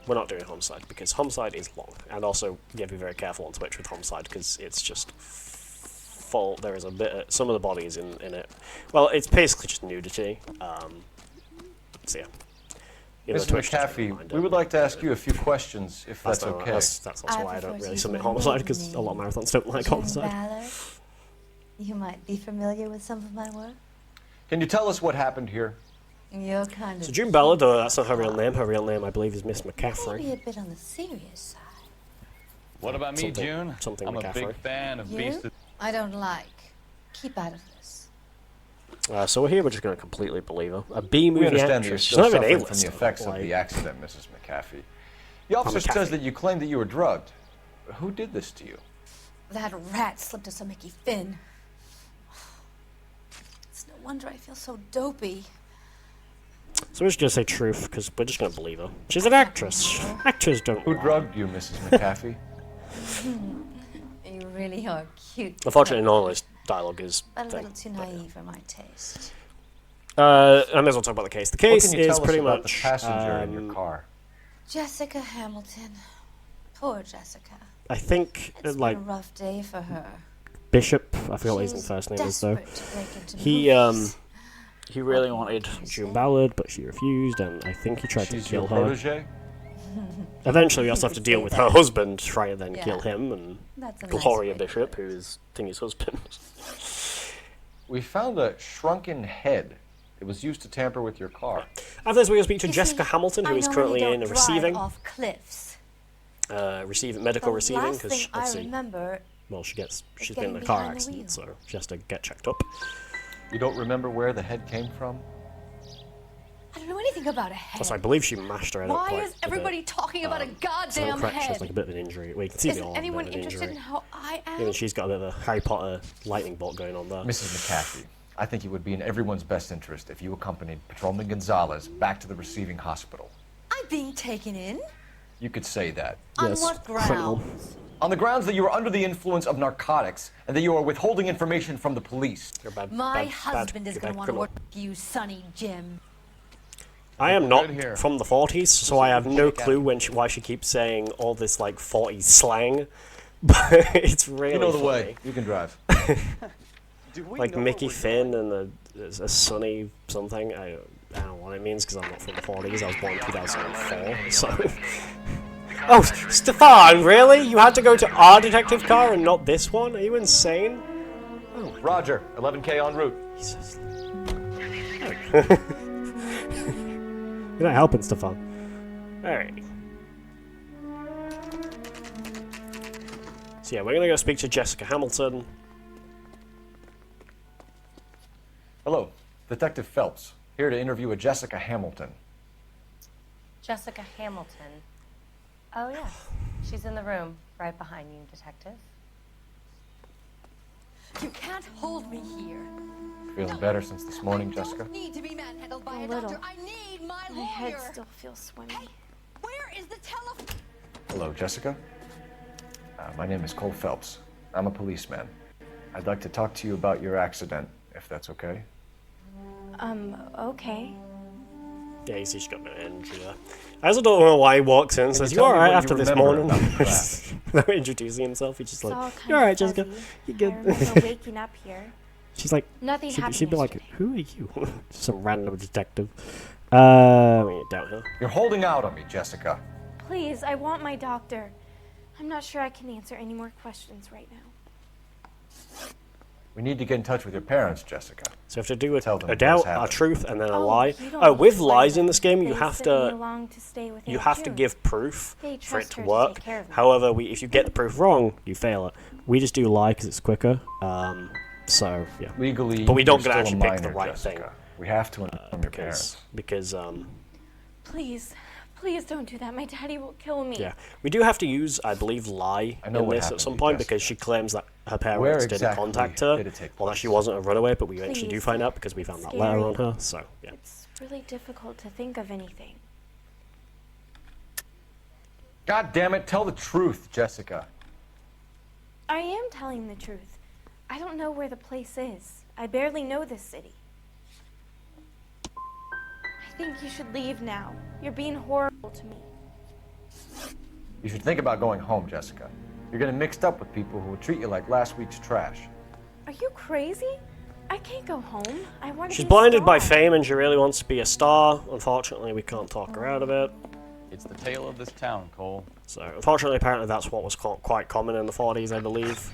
we're not doing homicide because homicide is long, and also you have to be very careful on Twitch with homicide because it's just full. There is a bit. Some of the bodies in it. Well, it's basically just nudity. So yeah. Even though Mr. Twitch doesn't really McAfee, mind we it. would like to ask you a few questions, if that's not- okay. That's also why I don't really submit homicide because a lot of marathons don't like June homicide. Ballard. You might be familiar with some of my work. Can you tell us what happened here? You're kind of So June Ballard, though, that's not her real name. Her real name, I believe, is Miss maybe McCaffrey. a bit on the serious side. What about me, Something- June? something I'm a McCaffrey. big fan of You? Beast of... I don't like. Keep out of this. So we're here, we're just going to completely believe her. A B movie We understand that actress. you're She's still not even suffering from A-list. the effects of the accident, Mrs. McAfee. The officer says McAfee. that you claimed that you were drugged. Who did this to you? That rat slipped us a Mickey Finn. It's no wonder I feel so dopey. So we're just going to say truth, because we're just going to believe her. She's an actress. Actors don't Who lie. drugged you, Mrs. McAfee? You really are cute. Unfortunately, none of this dialogue is But a thing. little too naive for my taste. I may as well talk about the case. The case What can you is tell us pretty about much... the passenger in your car? Jessica Hamilton. Poor Jessica. I think, It's like, been a rough day for her. Bishop, I forgot what his She's first name is, though. desperate to break into He, movies. he really wanted June Ballard, but she refused, and I think he tried She's to kill your her. protege? Eventually, we also have to deal with her husband, try and then kill him, and That's a nice Gloria way to Bishop, who is Thingy's husband. We found a shrunken head. It was used to tamper with your car. After this, we're going to speak to You Jessica see, Hamilton, who I is know currently you don't in a drive receiving, off cliffs. medical The receiving, last because thing I obviously, remember well, she's is been in a getting car behind the accident, wheel. so she has to get checked up. You don't remember where the head came from? I don't know anything about a head. Also, I believe she mashed her head up Why quite is a bit. everybody talking about a So goddamn correct, she head? has like a bit of an injury. Well, you can see the Isn't arm, anyone a bit of an interested injury. in how I am? Even she's got a bit of a Harry Potter lightning bolt going on there. Mrs. McAfee, I think it would be in everyone's best interest if you accompanied Patrolman Gonzalez back to the receiving hospital. I'm being taken in? You could say that. On what grounds? On the grounds that you are under the influence of narcotics and that you are withholding information from the police. You're bad, My husband is going to want to criminal. work with you, Sonny Jim. I am not from the 40s, so I have no clue why she keeps saying all this like 40s slang. But it's really You know the funny. way. You can drive. Like Mickey Finn and a Sonny something. I don't know what it means because I'm not from the 40s. I was born in 2004, so. Oh, Stefan, really? You had to go to our detective car and not this one? Are you insane? Oh Roger, 11K en route. You're not helping, Stefan. Alright. So yeah, we're gonna go speak to Jessica Hamilton. Hello, Detective Phelps, here to interview a Jessica Hamilton. Jessica Hamilton. Oh, yeah. She's in the room, right behind you, Detective. You can't hold me here. Feeling better since this morning, Jessica? Need to be manhandled by A a little. doctor. I need my My lawyer. head still feels swimmy. Hey, where is the telephone? Hello, Jessica. My name is Cole Phelps. I'm a policeman. I'd like to talk to you about your accident, if that's okay. Okay. Yeah, you see she's got no energy there. I also don't know why he walks in and says, "You alright after this morning?" Without introducing himself, he's just like, "You alright, Jessica? You good?" I remember waking up here. She's like, Nothing happened she'd be like, yesterday. "Who are you?" Some random detective. I mean, doubt her. You're holding out on me, Jessica. Please, I want my doctor. I'm not sure I can answer any more questions right now. We need to get in touch with your parents, Jessica. So you have to do Tell them a what's doubt, a happened. truth, and then a Oh, lie. you don't Oh, need with to lies worry in this game, you They have sent me to along to stay with you Aunt have to June. give proof They for it trust to her work. take care of me. However, if you get the proof wrong, you fail it. We just do lie because it's quicker. So yeah. Legally, but we don't you're get to still actually a pick the minor, right Jessica. thing. We have to inform your parents. Because Please don't do that. My daddy will kill me. yeah, we do have to use, I believe, lie I know in what this happened at some to you, point Jessica. because she claims that her Where parents didn't exactly contact her. did it take Well, that place? she wasn't a runaway, but we eventually do Please. find out because we found that letter on her. So yeah. It's really difficult to think of anything. God damn it, tell the truth, Jessica. I am telling the truth. I don't know where the place is. I barely know this city. I think you should leave now. You're being horrible to me. You should think about going home, Jessica. You're getting mixed up with people who will treat you like last week's trash. Are you crazy? I can't go home. I want to She's be a blinded by star. fame and she really wants to be a star. Unfortunately, we can't talk her out of it. It's the tale of this town, Cole. So, unfortunately, apparently that's what was quite common in the 40s, I believe.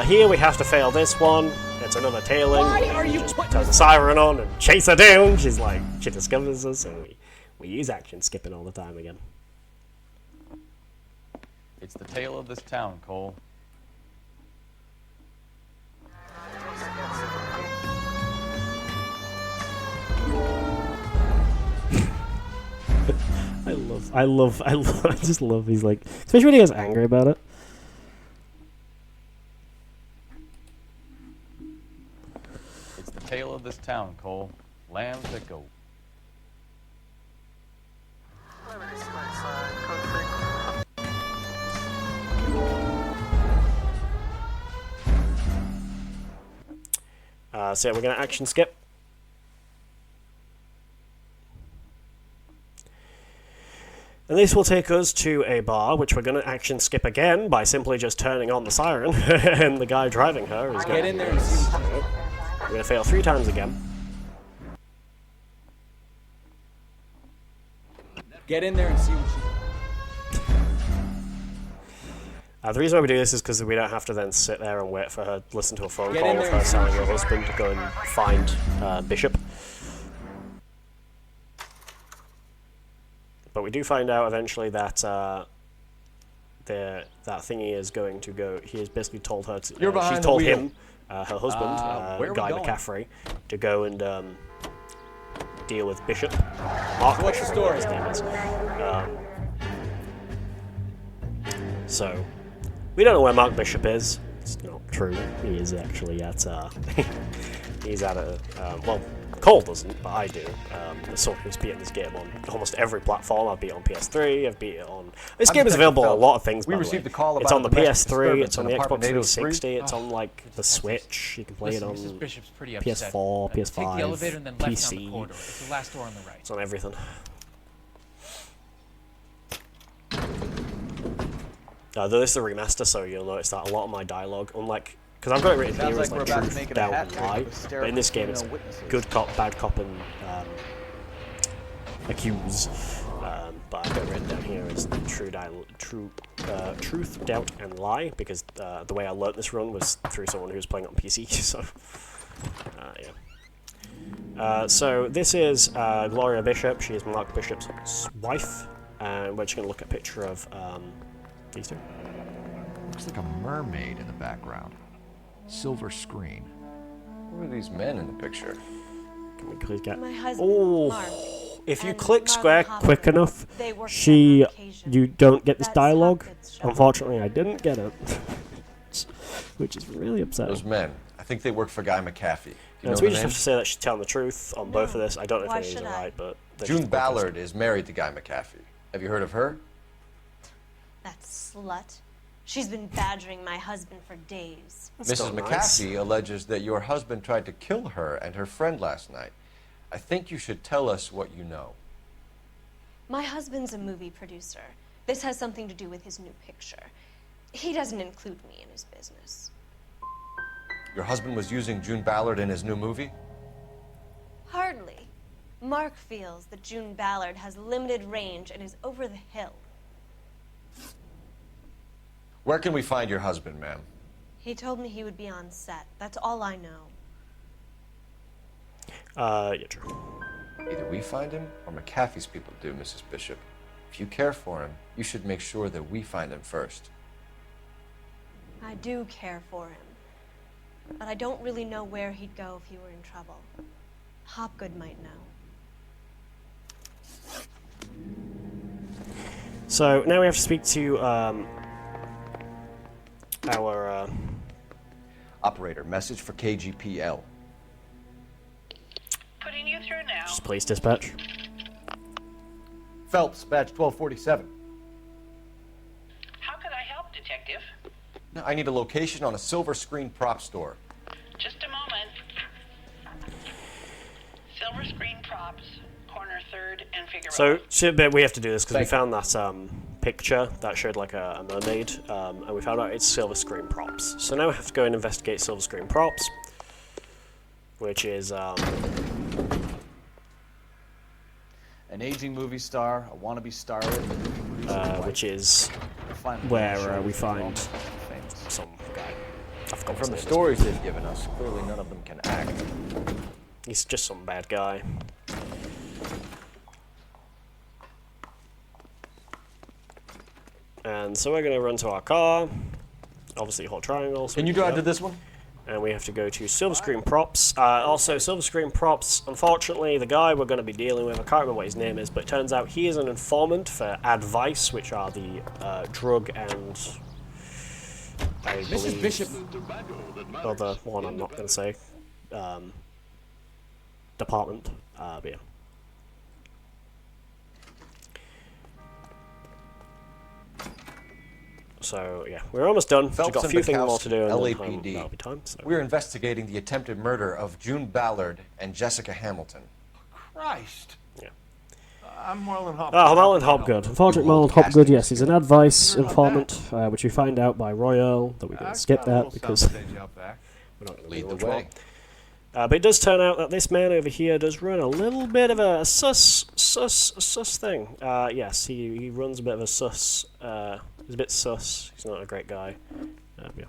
Here we have to fail this one. It's another tailing. Why are you just putting turn the siren on and chase her down. She's like, she discovers us, and we use action skipping all the time again. It's the tale of this town, Cole. I just love, he's like, especially when he gets angry about it. It's the tale of this town, Cole. Lambs that go. So yeah, we're going to action skip. And this will take us to a bar, which we're going to action skip again by simply just turning on the siren, and the guy driving her is going Get in there and see what you We're going to fail 3 times again. Get in there and see what you The reason why we do this is because we don't have to then sit there and wait for her to listen to a phone Get call in of there her and see telling what her husband to go and find Bishop. But we do find out eventually that that thingy is going to go. He has basically told her to. You're behind she's the told wheel. him, her husband, where are we Guy going? McCaffrey, to go and deal with Bishop. Mark So what's the Bishop, story? his name is. So we don't know where Mark Bishop is. It's not true. He is actually at. He's at a. Well, Cole doesn't, but I do. As someone who's beaten this game on almost every platform. I've beat it on PS3. I've beat it on. This I'm game is Detective available on a Phelps. lot of things. We by the received way. a call It's about on the a domestic PS3. It's on the disturbance in Xbox apartment 360. 803. It's on like the Switch. You can play it on Mrs. Bishop's pretty upset. PS4, PS5, Take the elevator and then left down the PC. corridor. It's the last door on the right. It's on everything. Though this is a remaster, so you'll notice that a lot of my dialogue, unlike, because I've got it written Sounds here as like like we're about to truth, make it a doubt, hat and trick lie, of but in hysterical this game it's female witnesses. good cop, bad cop, and accuse. But I've got it written down here as truth, doubt, and lie, because the way I learnt this run was through someone who was playing on PC. So yeah. So this is Gloria Bishop. She is Mark Bishop's wife, and we're just going to look at a picture of these two. Looks like a mermaid in the background. Silver screen. Who are these men in the picture? Can we please get? My husband, Oh, Mark, if you and click Mark square Hoffman. quick enough, They work you together on occasion. don't get this That's dialogue. Hopkins' show. Unfortunately, I didn't get it, which is really upsetting. Those men. I think they work for Guy McCaffrey. Do you No, know so we the just name? have to say that she's telling the truth on both of this. I don't know if Why any of these should are I? right, but they're June just both of us. Ballard is married to Guy McCaffrey. Have you heard of her? That slut. She's been badgering my husband for days. That's Mrs. not nice. McCaffrey alleges that your husband tried to kill her and her friend last night. I think you should tell us what you know. My husband's a movie producer. This has something to do with his new picture. He doesn't include me in his business. Your husband was using June Ballard in his new movie? Hardly. Mark feels that June Ballard has limited range and is over the hill. Where can we find your husband, ma'am? He told me he would be on set. That's all I know. Yeah, true. Either we find him or McAfee's people do, Mrs. Bishop. If you care for him, you should make sure that we find him first. I do care for him, but I don't really know where he'd go if he were in trouble. Hopgood might know. So now we have to speak to our Operator, message for KGPL. Putting you through now. just police dispatch. Phelps, badge 1247. How could I help, Detective? No, I need a location on a silver screen prop store. Just a moment. Silver screen props, corner 3rd and Figueroa. So we have to do this because we Thank found that picture that showed like a mermaid, and we found out it's silver screen props. So now we have to go and investigate silver screen props, which is An aging movie star, a wannabe starlet, which is where we find some guy. I've got From the stories they've given us, clearly none of them can act. He's just some bad guy. And so we're going to run to our car. Obviously, hold triangle. So Can you drive to this one? And we have to go to silver screen props. Also, silver screen props. Unfortunately, the guy we're going to be dealing with, I can't remember what his name is, but it turns out he is an informant for Advice, which are the drug and I believe Bishop. other one I'm not going to say department. But yeah. So yeah, we're almost done. We've got a few things more to do, and LAPD. then that'll be time. So. We're investigating the attempted murder of June Ballard and Jessica Hamilton. Christ. Yeah. I'm Marlon Hopgood. Marlon Hopgood. Unfortunate Marlon Hopgood, yes, he's an Advice informant, which we find out by Royale, that we're going to skip that because we're not going to Lead do the much way. more. But it does turn out that this man over here does run a little bit of a sus thing. Yes, he runs a bit of a sus. He's a bit sus. He's not a great guy. Yeah.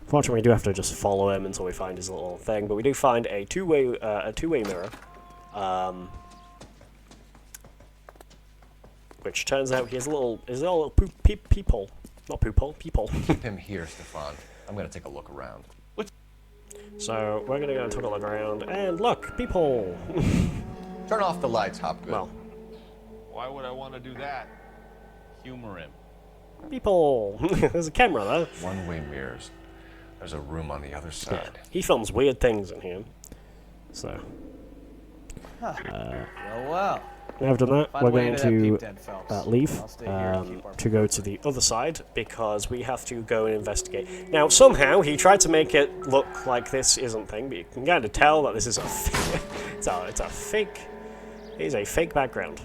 Fortunately, we do have to just follow him until we find his little thing. But we do find a two-way mirror, which turns out he has a little peephole. Not poophole, peephole. Keep him here, Stefan. I'm going to take a look around. So we're going to go and take a look around, and look, peephole. Turn off the lights, Hopgood. Well, Why would I want to do that? Humor him. peephole. There's a camera there. One-way mirrors. There's a room on the other side. Yeah. He films weird things in here. So. Well. Now I've done that, Find we're a way going into that to peep den, Phelps. leave I'll stay here and keep our to go to the other side because we have to go and investigate. Now, somehow he tried to make it look like this isn't thing, but you can kind of tell that this is a it's a fake. It is a fake background.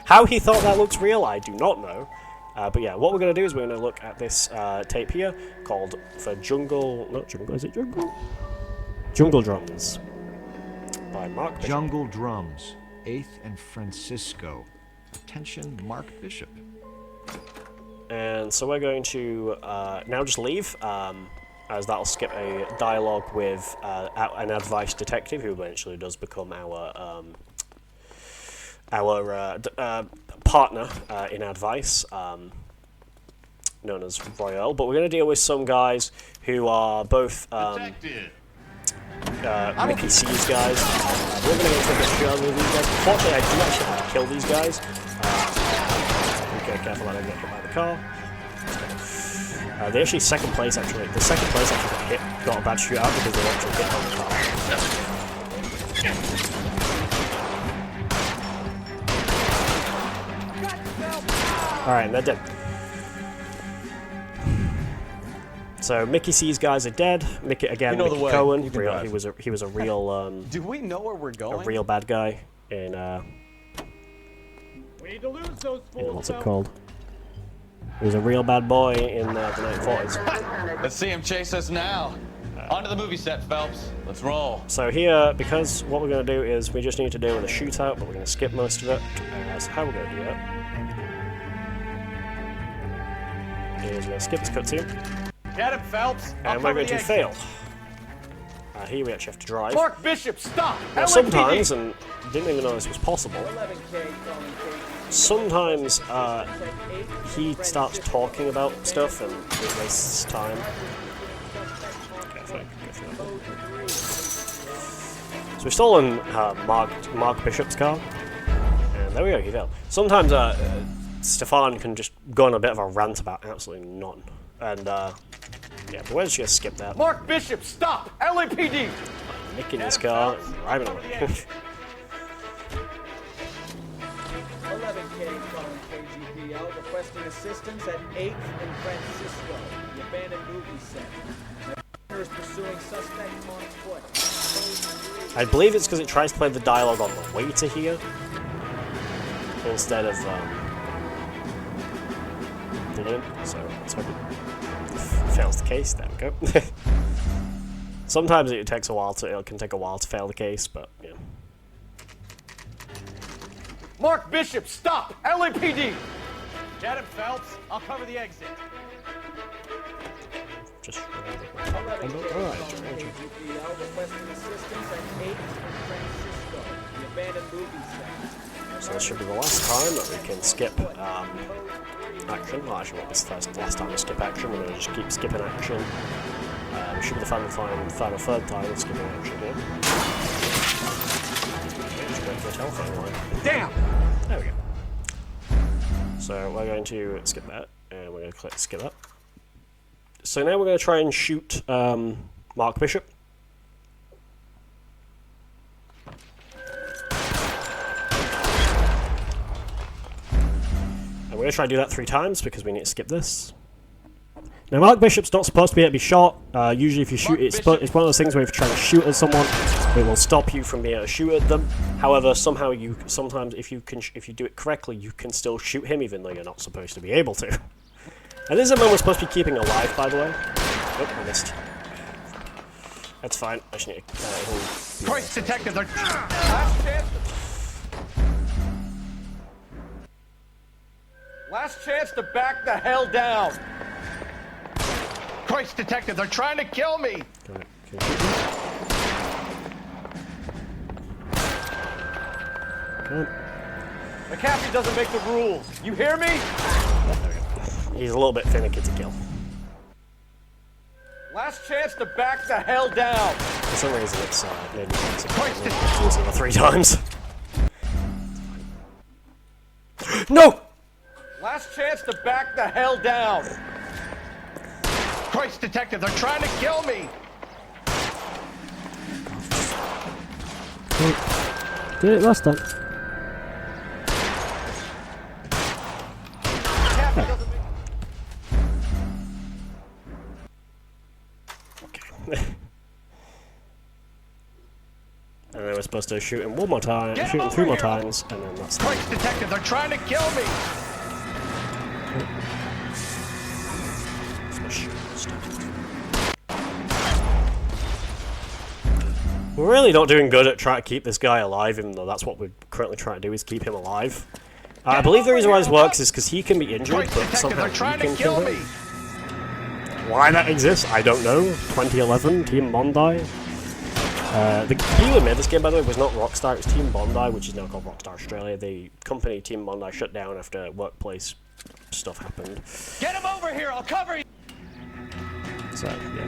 How he thought that looks real, I do not know. But yeah, what we're going to do is we're going to look at this tape here called for Jungle. Not Jungle. Is it Jungle? Jungle Drums by Mark Bishop. Jungle Drums. 8th and Francisco. Attention, Mark Bishop. And so we're going to now just leave, as that'll skip a dialogue with an Advice detective who eventually does become our partner in Advice, known as Royale. But we're going to deal with some guys who are both Mickey C's guys. We're going to go take a shot with these guys. Unfortunately, I do actually have to kill these guys. Okay, careful that I don't get hit by the car. They actually second place actually. The second place actually got a bad shootout because they actually hit on the car. Alright, and they're dead. So Mickey C's guys are dead. Mickey again. You know the Mickey way. Cohen. You can drive. He was a real Do we know where we're a going? real bad guy in We need to lose those fools. what's it called? He was a real bad boy in the 1940s. Let's see him chase us now. Onto the movie set, Phelps. Let's roll. So here, because what we're going to do is we just need to deal with a shootout, but we're going to skip most of it. So how we're going to do that is we're going to skip this cutscene, Get him, Phelps. I'll and we're cover going the to exit. fail. Here we actually have to drive. Mark Bishop, stop! Now, LAPD. sometimes, and didn't even know this was possible, sometimes he starts talking about stuff and it wastes time. So we're still in Mark Bishop's car, and there we go, he failed. Sometimes Stefan can just go on a bit of a rant about absolutely none, and yeah, but we're just gonna skip that. Mark Bishop, stop! LAPD. Nick in his car, driving away. 11K calling KGPL, requesting assistance at 8th and Francisco, the abandoned movie set. My partner is pursuing suspect on foot. I believe it's because it tries to play the dialogue on the way to here instead of in. So let's hope it fails the case. There we go. Sometimes it takes a while to. It can take a while to fail the case, but yeah. Mark Bishop, stop! LAPD. Get him, Phelps. I'll cover the exit. Just. 11K calling KGPL, requesting assistance at 8th and Francisco, the abandoned movie set. So this should be the last time that we can skip action. Well, actually, not this last time we skip action. We're going to just keep skipping action. Should be the final third time we're skipping action here. Just go for the telephone line. Damn! There we go. So we're going to skip that, and we're going to click skip that. So now we're going to try and shoot Mark Bishop. And we're going to try and do that 3 times because we need to skip this. Now, Mark Bishop's not supposed to be able to be shot. Usually, if you shoot, it's one of those things where if you try to shoot at someone, it will stop you from being able to shoot at them. However, sometimes if you do it correctly, you can still shoot him, even though you're not supposed to be able to. And this is a man we're supposed to be keeping alive, by the way. Oh, I missed. That's fine. I just need to. Christ, detective, they're... Last chance to back the hell down. Christ, detective, they're trying to kill me. The captain doesn't make the rules. You hear me? He's a little bit finicky to kill. Last chance to back the hell down. For some reason, it's maybe it's using it 3 times. No! Last chance to back the hell down. Christ, detective, they're trying to kill me. Did it last time. And then we're supposed to shoot him one more time, shoot him 3 more times, and then that's Christ, detective, they're trying to kill me. We're really not doing good at trying to keep this guy alive, even though that's what we're currently trying to do, is keep him alive. I believe the reason why this works is because he can be injured, but somehow he can kill him. Why that exists, I don't know. 2011, Team Bondi. The people who made this game, by the way, was not Rockstar, it was Team Bondi, which is now called Rockstar Australia. The company Team Bondi shut down after workplace stuff happened. Get him over here, I'll cover you. So, yeah.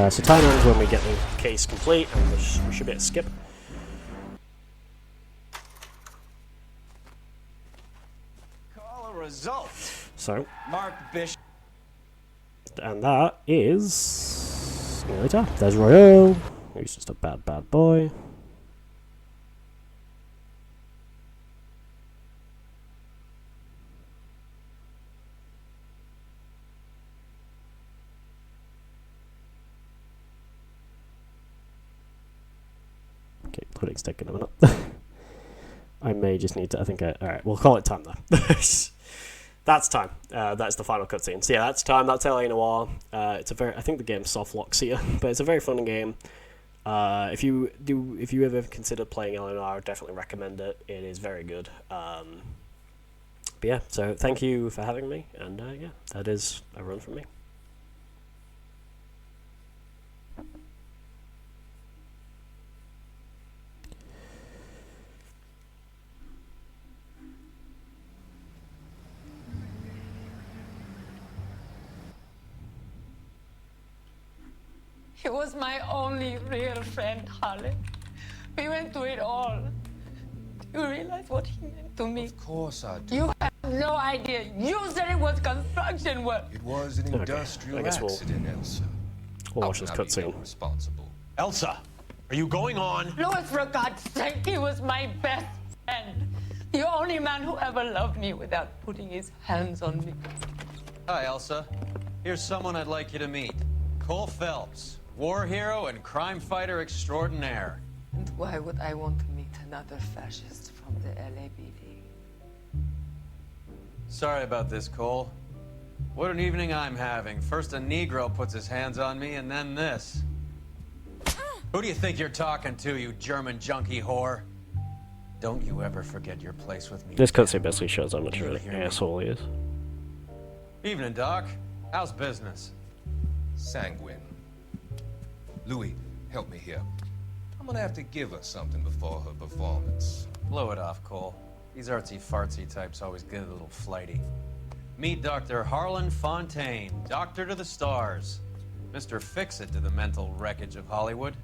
So time ends when we get the case complete, and we should be able to skip. Call a result. So, Mark Bishop. and that is later. There's Royale. He's just a bad boy. Loading's taking a minute. I may just need to, alright, we'll call it time though. That's time. That's the final cutscene. So yeah, that's time. That's LA Noire. It's a very, I think the game soft locks here, but it's a very fun game. If you ever consider playing LA Noire, I would definitely recommend it. It is very good. But yeah, so thank you for having me, and yeah, that is a run from me. He was my only real friend, Harlan. We went through it all. Do you realize what he meant to me? Of course I do. You have no idea. You said it was construction work. It was an industrial accident, Elsa. We'll watch this cutscene. Responsible. Elsa, are you going on? Louis, for God's sake, he was my best friend. The only man who ever loved me without putting his hands on me. Hi, Elsa. Here's someone I'd like you to meet. Cole Phelps, war hero and crime fighter extraordinaire. And why would I want to meet another fascist from the LAPD? Sorry about this, Cole. What an evening I'm having. First a Negro puts his hands on me, and then this. Who do you think you're talking to, you German junkie whore? Don't you ever forget your place with me. This cutscene basically shows how much of an asshole he is. Evening, Doc. How's business? Sanguine. Louis, help me here. I'm gonna have to give her something before her performance. Blow it off, Cole. These artsy-fartsy types always get a little flighty. Meet Dr. Harlan Fontaine, doctor to the stars. Mr. Fix-It to the mental wreckage of Hollywood.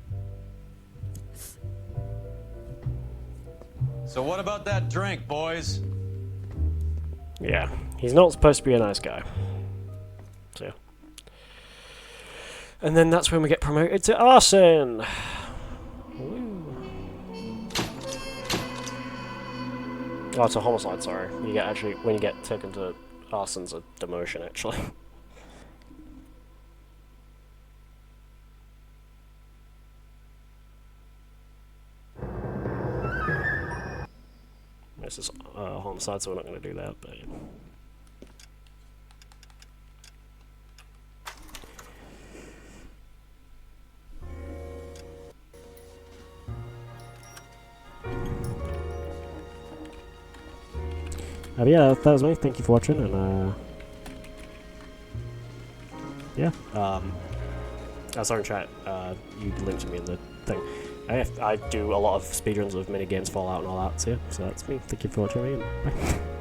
So what about that drink, boys? Yeah, he's not supposed to be a nice guy. So, and then that's when we get promoted to arson. Woo. Oh, it's a homicide. Sorry, you get actually when you get taken to arson's a demotion actually. This is homicide, so we're not going to do that, but... yeah, that was me. Thank you for watching, and yeah. Sorry, chat. You linked to me in the thing. I do a lot of speedruns of minigames, Fallout, and all that, so yeah. So that's me. Thank you for watching me, and bye.